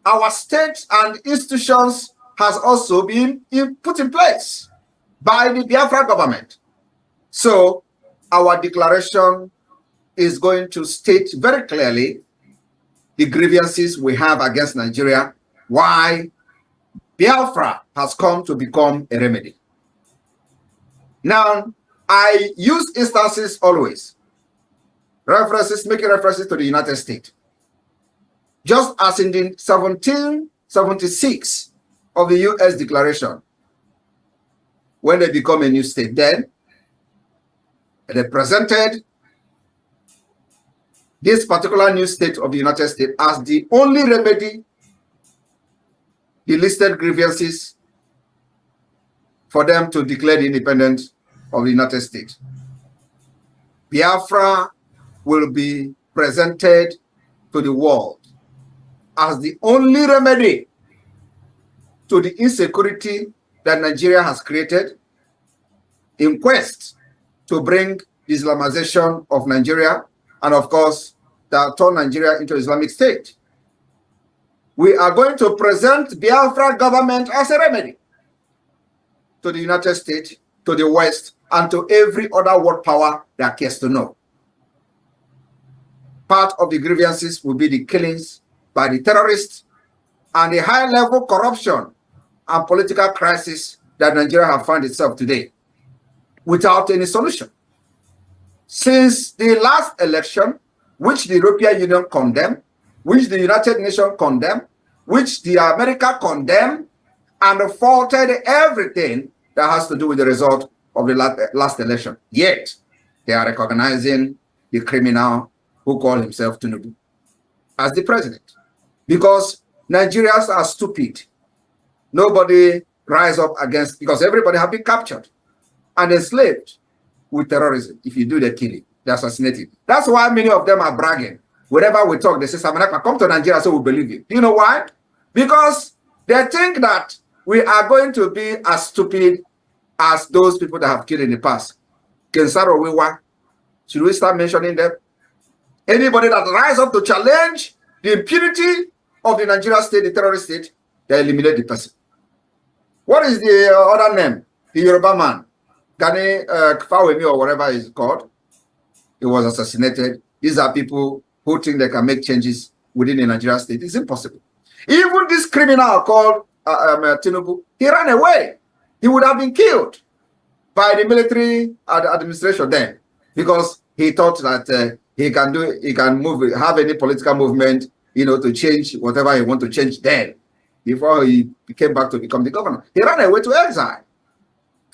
Our states and institutions has also been put in place by the Biafra government. So our declaration is going to state very clearly the grievances we have against Nigeria, why Biafra has come to become a remedy. Now, I use instances always, making references to the United States. Just as in the 1776 of the U.S. Declaration, when they become a new state, then they presented this particular new state of the United States as the only remedy, the listed grievances for them to declare the independence of the United States. Biafra will be presented to the world as the only remedy to the insecurity that Nigeria has created in quest to bring Islamization of Nigeria and, of course, that turn Nigeria into Islamic State. We are going to present Biafra government as a remedy to the United States, to the West, and to every other world power that cares to know. Part of the grievances will be the killings by the terrorists and the high-level corruption and political crisis that Nigeria has found itself today without any solution. Since the last election, which the European Union condemned, which the United Nations condemned, which the America condemned, and faulted everything that has to do with the result of the last election. Yet, they are recognizing the criminal who called himself Tinubu as the president. Because Nigerians are stupid. Nobody rise up against, because everybody have been captured and enslaved with terrorism. If you do the killing, the assassinating. That's why many of them are bragging. Whenever we talk, they say, Samanaka, come to Nigeria so we believe you. Do you know why? Because they think that we are going to be as stupid as those people that have killed in the past. Kensaro Wiwa, should we start mentioning them? Anybody that rise up to challenge the impunity of the Nigeria state, the terrorist state, they eliminate the person. What is the other name? The Yoruba man Gani Kfawemi or whatever he's called, he was assassinated. These are people who think they can make changes within the Nigerian state. It's impossible. Even this criminal called Tinubu, he ran away. He would have been killed by the military administration then, because he thought that he can move, have any political movement, you know, to change whatever he want to change then, before he came back to become the governor. He ran away to exile,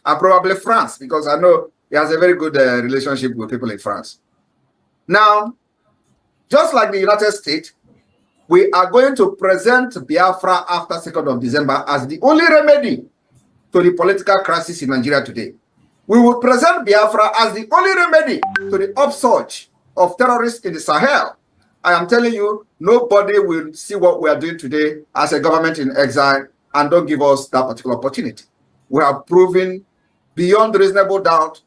and probably France, because I know he has a very good relationship with people in France. Now, just like the United States, we are going to present Biafra after 2nd of December as the only remedy to the political crisis in Nigeria today. We will present Biafra as the only remedy to the upsurge of terrorists in the Sahel. I am telling you, nobody will see what we are doing today as a government in exile and don't give us that particular opportunity. We have proven beyond reasonable doubt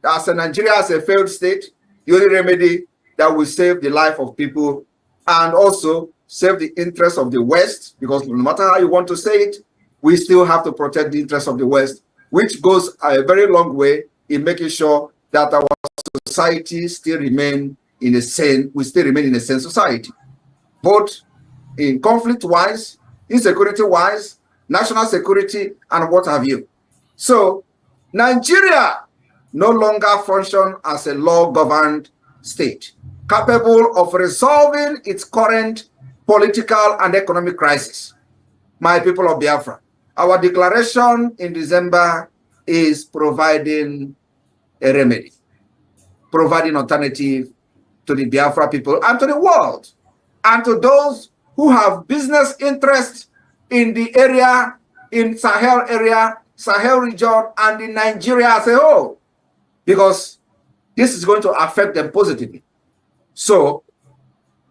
that as Nigeria as a failed state, the only remedy that will save the life of people and also save the interests of the West, because no matter how you want to say it, we still have to protect the interests of the West, which goes a very long way in making sure that our society still remain in a sane, we still remain in a sane society, both in conflict-wise, insecurity-wise, national security, and what have you. So Nigeria no longer function as a law-governed state, capable of resolving its current political and economic crisis. My people of Biafra, our declaration in December is providing a remedy, providing alternative to the Biafra people and to the world, and to those who have business interests in the area, in Sahel region, and in Nigeria as a whole, because this is going to affect them positively. So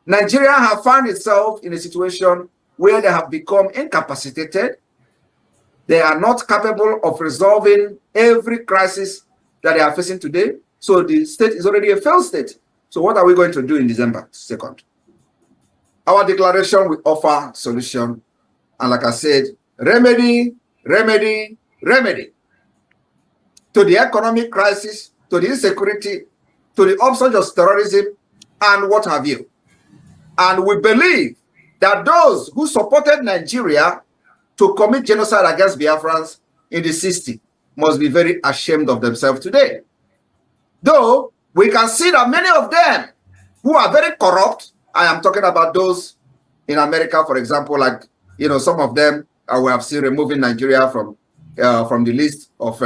Nigeria have found itself in a situation where they have become incapacitated. They are not capable of resolving every crisis that they are facing today. So the state is already a failed state. So what are we going to do in December 2nd? Our declaration will offer solution. And like I said, remedy, remedy, remedy to the economic crisis, to the insecurity, to the upsurge of terrorism, and what have you. And we believe that those who supported Nigeria to commit genocide against Biafrans in the 60s must be very ashamed of themselves today. Though we can see that many of them who are very corrupt, I am talking about those in America, for example, like, you know, some of them we have seen removing Nigeria from the list of,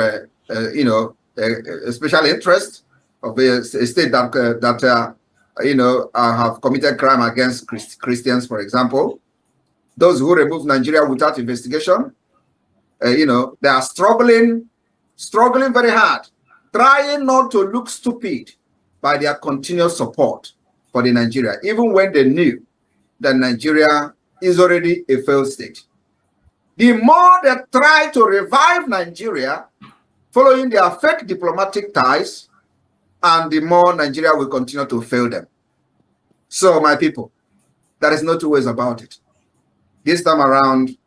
you know, a special interest of a state that you know, have committed crime against Christians, for example. Those who remove Nigeria without investigation, you know, they are struggling very hard, trying not to look stupid by their continuous support for the Nigeria, even when they knew that Nigeria is already a failed state. The more they try to revive Nigeria, following their fake diplomatic ties, and the more Nigeria will continue to fail them. So, my people, there is no two ways about it. This time around,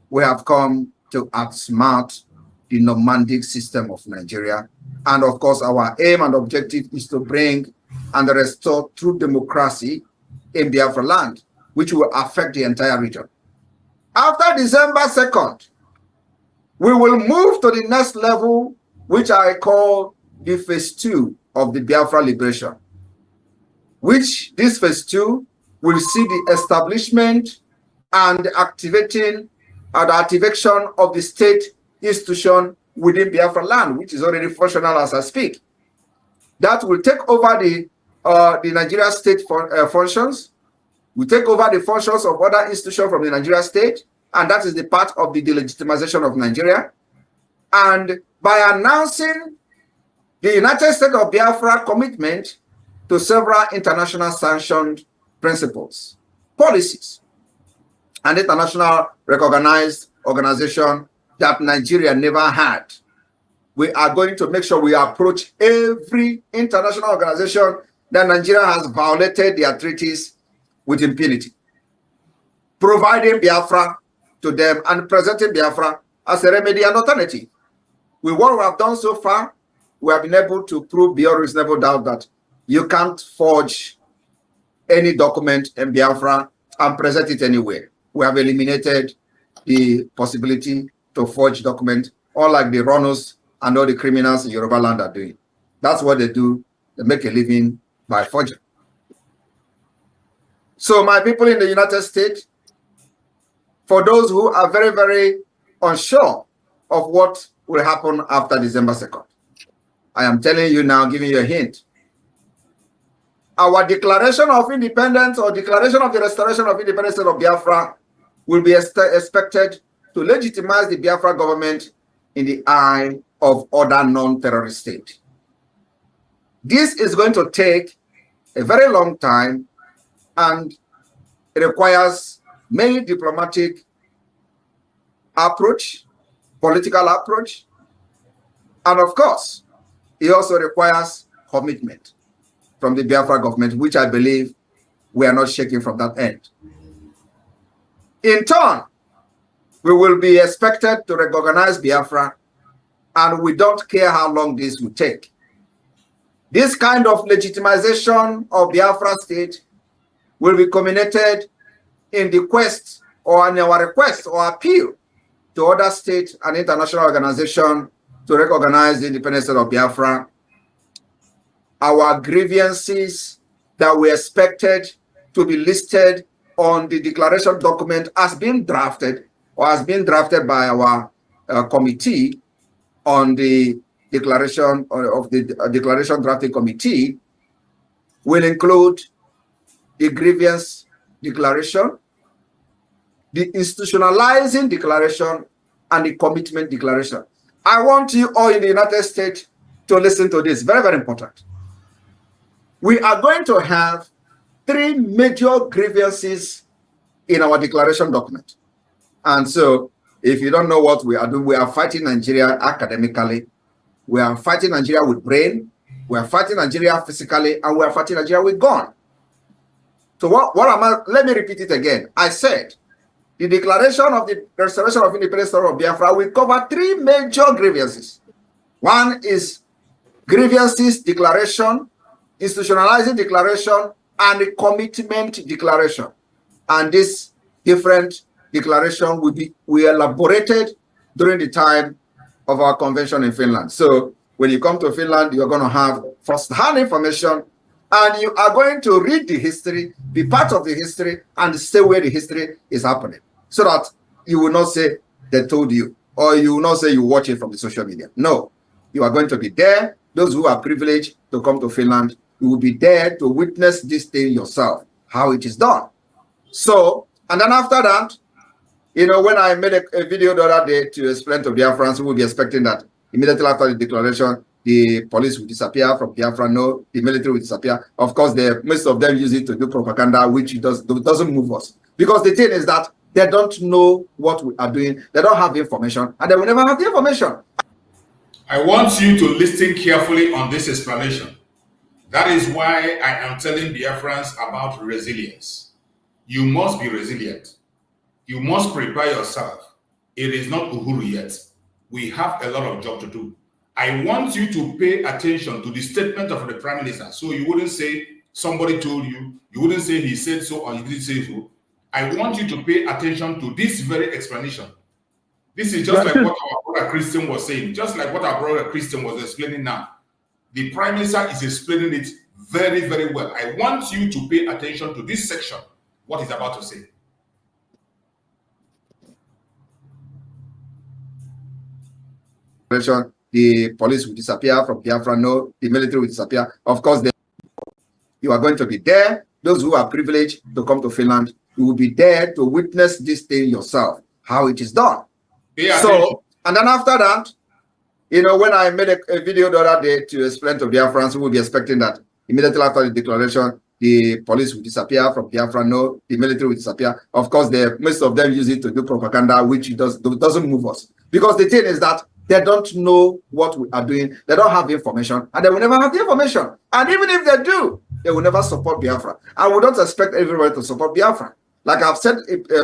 we have come to outsmart the nomadic system of Nigeria. And of course, our aim and objective is to bring and restore true democracy in Biafra land, which will affect the entire region. After December 2nd, we will move to the next level, which I call the phase 2 of the Biafra liberation, which this phase 2 will see the establishment and the activation of the state institution within Biafra land, which is already functional as I speak. That will take over the Nigeria state functions, will take over the functions of other institutions from the Nigeria state, and that is the part of the delegitimization of Nigeria. And by announcing the United States of Biafra commitment to several international sanctioned principles, policies, and international recognized organization that Nigeria never had. We are going to make sure we approach every international organization that Nigeria has violated their treaties with impunity, providing Biafra to them and presenting Biafra as a remedy and alternative. With what we have done so far, we have been able to prove beyond reasonable doubt that you can't forge any document in Biafra and present it anywhere. We have eliminated the possibility to forge document, unlike the runners and all the criminals in Yoruba land are doing. That's what they do. They make a living by forging. So my people in the United States, for those who are very, very unsure of what will happen after December 2nd, I am telling you now, giving you a hint. Our declaration of independence or declaration of the restoration of independence of Biafra will be expected to legitimize the Biafra government in the eye of other non-terrorist states. This is going to take a very long time, and it requires many diplomatic approach, political approach, and of course, it also requires commitment from the Biafra government, which I believe we are not shaking from that end. In turn, we will be expected to recognize Biafra, and we don't care how long this will take. This kind of legitimization of Biafra state will be culminated in the quest or in our request or appeal to other states and international organizations to recognize the independence of Biafra. Our grievances that we expected to be listed on the declaration document has been drafted or has been drafted by our committee on the declaration of the declaration drafting committee will include the grievance declaration, the institutionalizing declaration, and the commitment declaration. I want you all in the United States to listen to this. Very, very important. We are going to have 3 major grievances in our declaration document. And so, if you don't know what we are doing, we are fighting Nigeria academically, we are fighting Nigeria with brain, we are fighting Nigeria physically, and we are fighting Nigeria with gun. So let me repeat it again. I said, the declaration of the restoration of independence of Biafra will cover 3 major grievances. One is grievances declaration, institutionalizing declaration, and the commitment declaration. And this different declaration will be elaborated during the time of our convention in Finland. So when you come to Finland, you're going to have first-hand information, and you are going to read the history, be part of the history, and stay where the history is happening, so that you will not say they told you, or you will not say you watch it from the social media. No, you are going to be there. Those who are privileged to come to Finland, you will be there to witness this thing yourself, how it is done. So, and then after that, you know, when I made a video the other day to explain to Biafrans who will be expecting that immediately after the declaration, the police will disappear from Biafra, no, the military will disappear. Of course, most of them use it to do propaganda, which doesn't move us. Because the thing is that they don't know what we are doing, they don't have the information, and they will never have the information. I want you to listen carefully on this explanation. That is why I am telling Biafrans about resilience. You must be resilient. You must prepare yourself. It is not Uhuru yet. We have a lot of job to do. I want you to pay attention to the statement of the Prime Minister. So you wouldn't say somebody told you, you wouldn't say he said so or he didn't say so. I want you to pay attention to this very explanation. This is just like what our brother Christian was saying, just like what our brother Christian was explaining now. The Prime Minister is explaining it very, very well. I want you to pay attention to this section, what he's about to say. The police will disappear from Biafra, no, the military will disappear. Of course, you are going to be there. Those who are privileged to come to Finland, you will be there to witness this thing yourself, how it is done. So, and then after that, you know, when I made a video the other day to explain to Biafrans who will be expecting that immediately after the declaration, the police will disappear from Biafra, no, the military will disappear. Of course, most of them use it to do propaganda, which doesn't move us. Because the thing is that they don't know what we are doing, they don't have the information, and they will never have the information. And even if they do, they will never support Biafra. And we don't expect everybody to support Biafra. Like I've said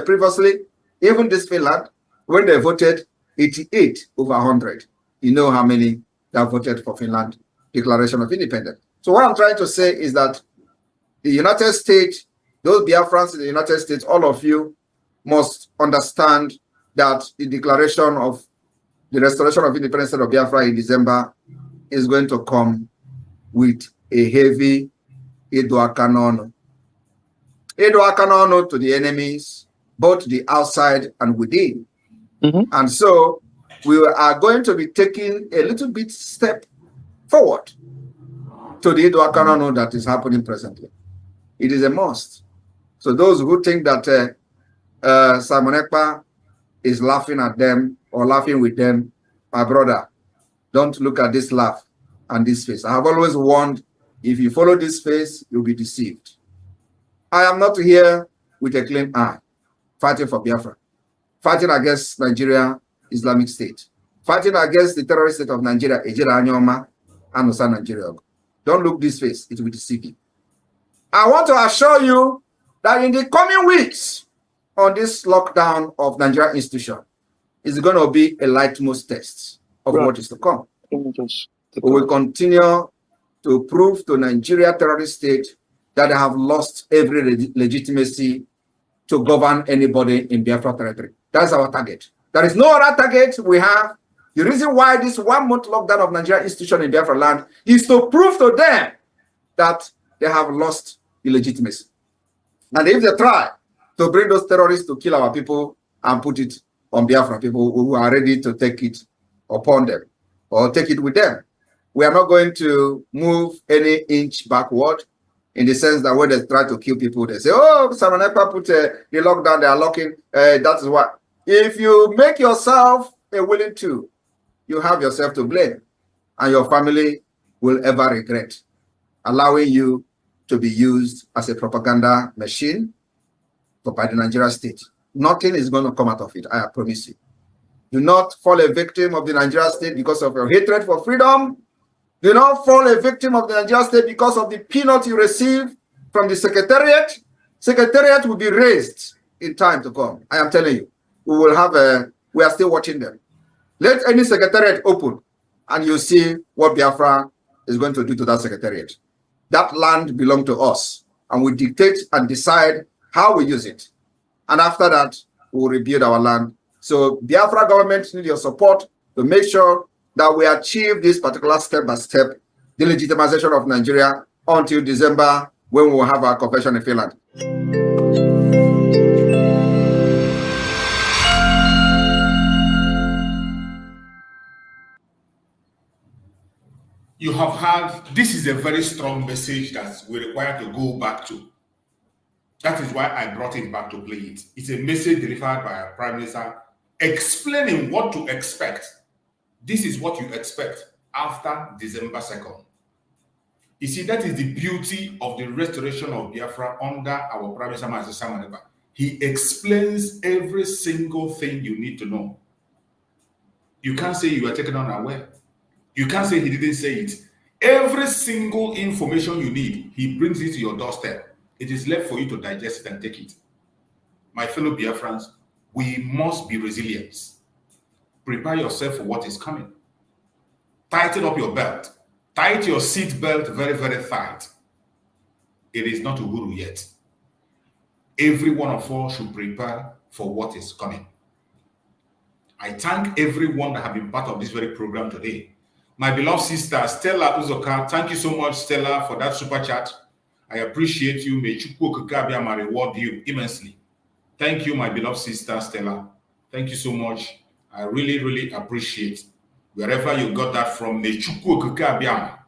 previously, even this Finland, when they voted 88 over 100, you know how many that voted for Finland Declaration of Independence. So what I'm trying to say is that the United States, those Biafrans in the United States, all of you must understand that the declaration of the restoration of independence of Biafra in December is going to come with a heavy Edoakanono. Edoakanono to the enemies, both the outside and within. And so we are going to be taking a little bit step forward to the Edoakanono that is happening presently. It is a must. So those who think that Simon Ekpa is laughing at them or laughing with them, my brother, don't look at this laugh and this face. I have always warned, if you follow this face, you'll be deceived. I am not here with a clean eye, fighting for Biafra, fighting against Nigeria Islamic State, fighting against the terrorist state of Nigeria, Ejira Anyoma, and Osa Nigeria. Don't look this face, it will deceive you. I want to assure you that in the coming weeks, on this lockdown of Nigeria institution, is going to be a litmus test of what is to come. We will continue to prove to Nigeria terrorist state that they have lost every legitimacy to govern anybody in Biafra territory. That's our target. There is no other target we have. The reason why this 1 month lockdown of Nigeria institution in Biafra land is to prove to them that they have lost the legitimacy. And if they try to bring those terrorists to kill our people and put it on Biafra people who are ready to take it upon them or take it with them, we are not going to move any inch backward, in the sense that when they try to kill people, they say, oh, Simon Ekpa put the lockdown, they are locking. That is what. If you make yourself a willing tool, you have yourself to blame, and your family will ever regret allowing you to be used as a propaganda machine by the Nigeria state. Nothing is going to come out of it, I promise you. Do not fall a victim of the Nigeria state because of your hatred for freedom. Do not fall a victim of the Nigeria state because of the peanut you receive from the secretariat. Secretariat will be raised in time to come. I am telling you, we are still watching them. Let any secretariat open and you see what Biafra is going to do to that secretariat. That land belongs to us, and we dictate and decide how we use it. And after that, we will rebuild our land. So Biafra government needs your support to make sure that we achieve this particular step-by-step delegitimization of Nigeria until December, when we will have our convention in Finland. You have had, this is a very strong message that we require to go back to. That is why I brought it back to play it. It's a message delivered by our Prime Minister explaining what to expect. This is what you expect after December 2nd. You see, that is the beauty of the restoration of Biafra under our Prime Minister, Mazi Simon Ekpa. He explains every single thing you need to know. You can't say you are taken unaware. You can't say he didn't say it. Every single information you need, he brings it to your doorstep. It is left for you to digest it and take it. My fellow Biafrans, we must be resilient. Prepare yourself for what is coming. Tighten up your belt. Tighten your seat belt very, very tight. It is not Uhuru yet. Every one of us should prepare for what is coming. I thank everyone that have been part of this very program today. My beloved sister, Stella Uzoka, thank you so much, Stella, for that super chat. I appreciate you. May Chukwu Okike reward you immensely. Thank you, my beloved sister, Stella. Thank you so much. I really, really appreciate wherever you got that from. May Chukwu Okike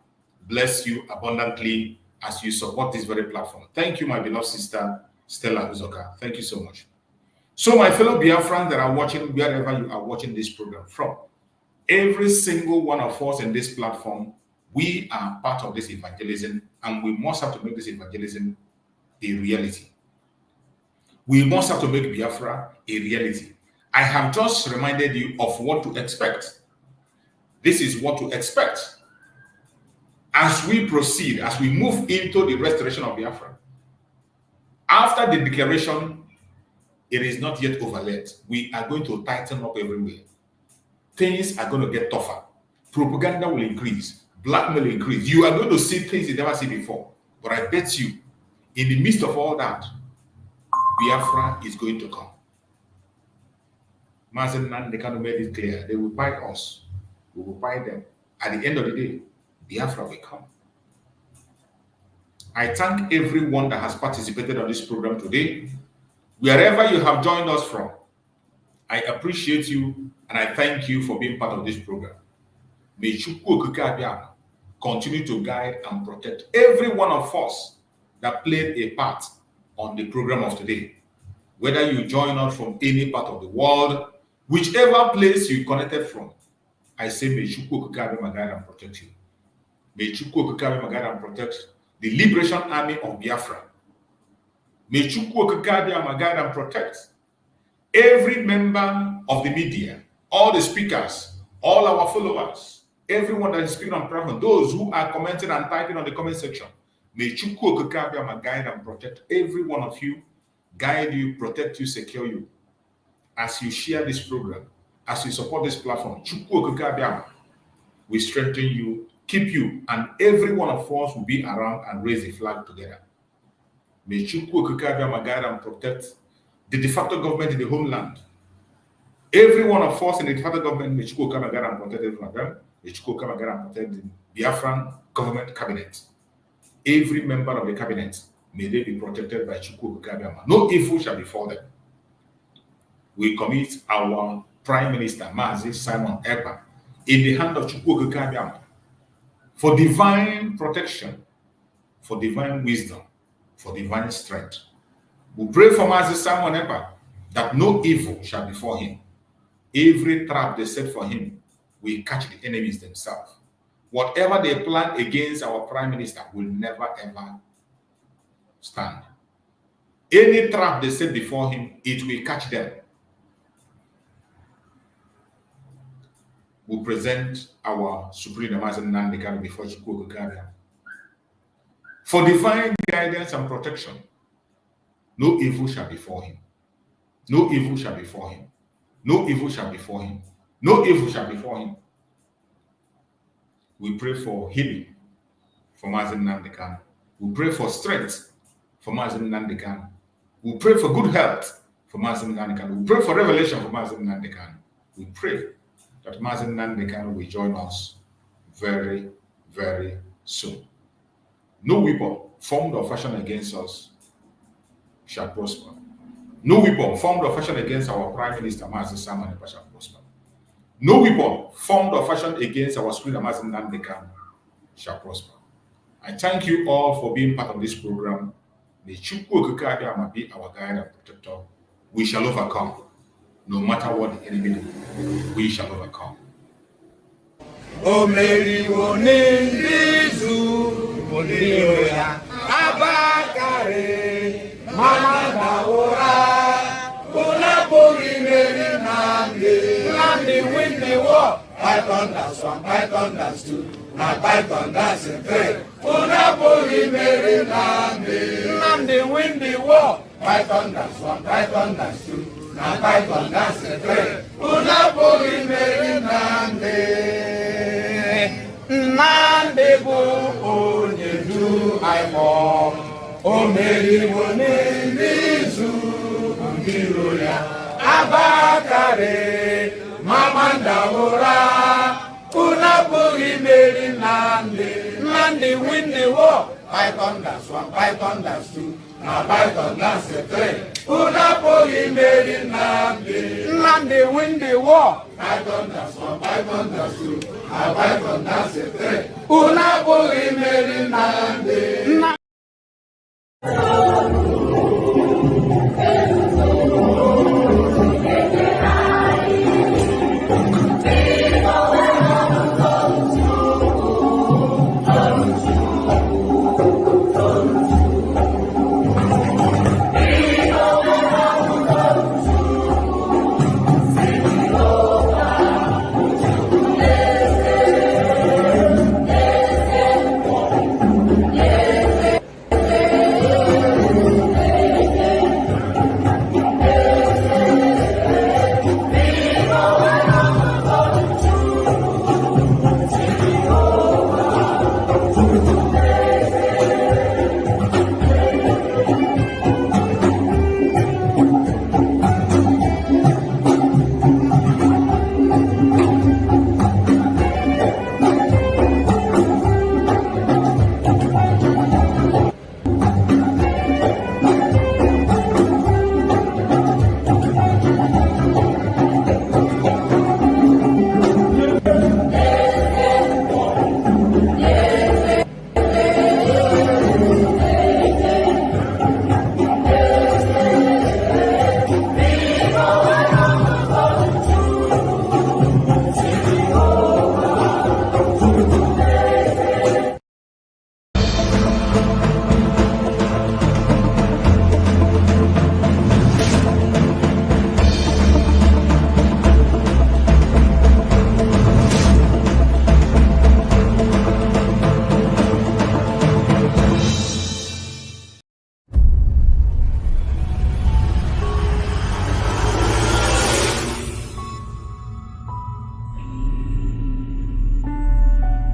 bless you abundantly as you support this very platform. Thank you, my beloved sister, Stella Uzoka. Thank you so much. So, my fellow Biafrans that are watching, wherever you are watching this program from, every single one of us in this platform, we are part of this evangelism, and we must have to make this evangelism a reality. We must have to make Biafra a reality. I have just reminded you of what to expect. This is what to expect as we proceed, as we move into the restoration of Biafra. After the declaration, it is not yet over yet. We are going to tighten up everywhere. Things are going to get tougher. propaganda will increase, blackmail will increase. You are going to see things you never seen before. But I bet you, in the midst of all that, Biafra is going to come. Mazen Nandekano made it clear. They will buy us. We will buy them. At the end of the day, Biafra will come. I thank everyone that has participated on this program today. Wherever you have joined us from, I appreciate you and I thank you for being part of this program. May Chukwu Okike Abiama continue to guide and protect every one of us that played a part on the program of today. Whether you join us from any part of the world, whichever place you connected from, I say may Chukwu Okike Abiama guide and protect you. May Chukwu Okike Abiama guide and protect the Liberation Army of Biafra. May Chukwu Okike Abiama guide and protect every member of the media, all the speakers, all our followers, everyone that is speaking on platform, those who are commenting and typing on the comment section. May Chukwu Okike Abiama guide and protect every one of you, guide you, protect you, secure you. As you share this program, as you support this platform, Chukwu Okike Abiama will strengthen you, keep you, and every one of us will be around and raise the flag together. May Chukwu Okike Abiama guide and protect the de facto government in the homeland. Every one of us in the de facto government, may Chukwu Okike Abiama guide and protect every one of them. May Chukwu Okike Abiama guide and protect the Biafran government cabinet. Every member of the cabinet, may they be protected by Chukwu Okike Abiama. No evil shall befall them. We commit our Prime Minister, Mazi Simon Ekpa, in the hand of Chukwu Okike Abiama for divine protection, for divine wisdom, for divine strength. We pray for Mazi Simon Ekpa that no evil shall befall him. Every trap they set for him will catch the enemies themselves. Whatever they plan against our Prime Minister will never ever stand. Any trap they set before him, it will catch them. We present our Supreme Mazen Nandekano before Chukwu Okike Abiama for divine guidance and protection. No evil shall befall him. No evil shall befall him. No evil shall befall him. No evil shall befall him. We pray for healing for Mazen Nandekano. We pray for strength for Mazen Nandekano. We pray for good health for Mazen Nandekano. We pray for revelation for Mazen Nandekano. We pray that Mazen Nandekano will join us very, very soon. No weapon formed or fashioned against us shall prosper. No weapon formed or fashioned against our Prime Minister, Mazi Simon Ekpa, shall prosper. No weapon formed or fashioned against our Supreme Mazen Nandekano shall prosper. I thank you all for being part of this program. May Chukwu Okike Abiama be our guide and protector. We shall overcome. No matter what the enemy do, we shall overcome. O Mary Wonizu, Bonioya, Abakare, Mama Daora, Bonapori Mary Nandi, win the war. Python that's one, Python that's two, now Python that's a three. Bonapori Mary Nandi, win the war. Python that's one, Python that's two. Na Python that's a three. Una pori meri nande bu onye du aimo. O meri wone nizu ngiro ya abakare mamanda ora. Una pori meri nande win the war. Python that's one, Python that's two. Na Python that's a three. Una pori meri nande win the war. Python that's one, Python that's two. Na Python that's a three. Una pori meri nande.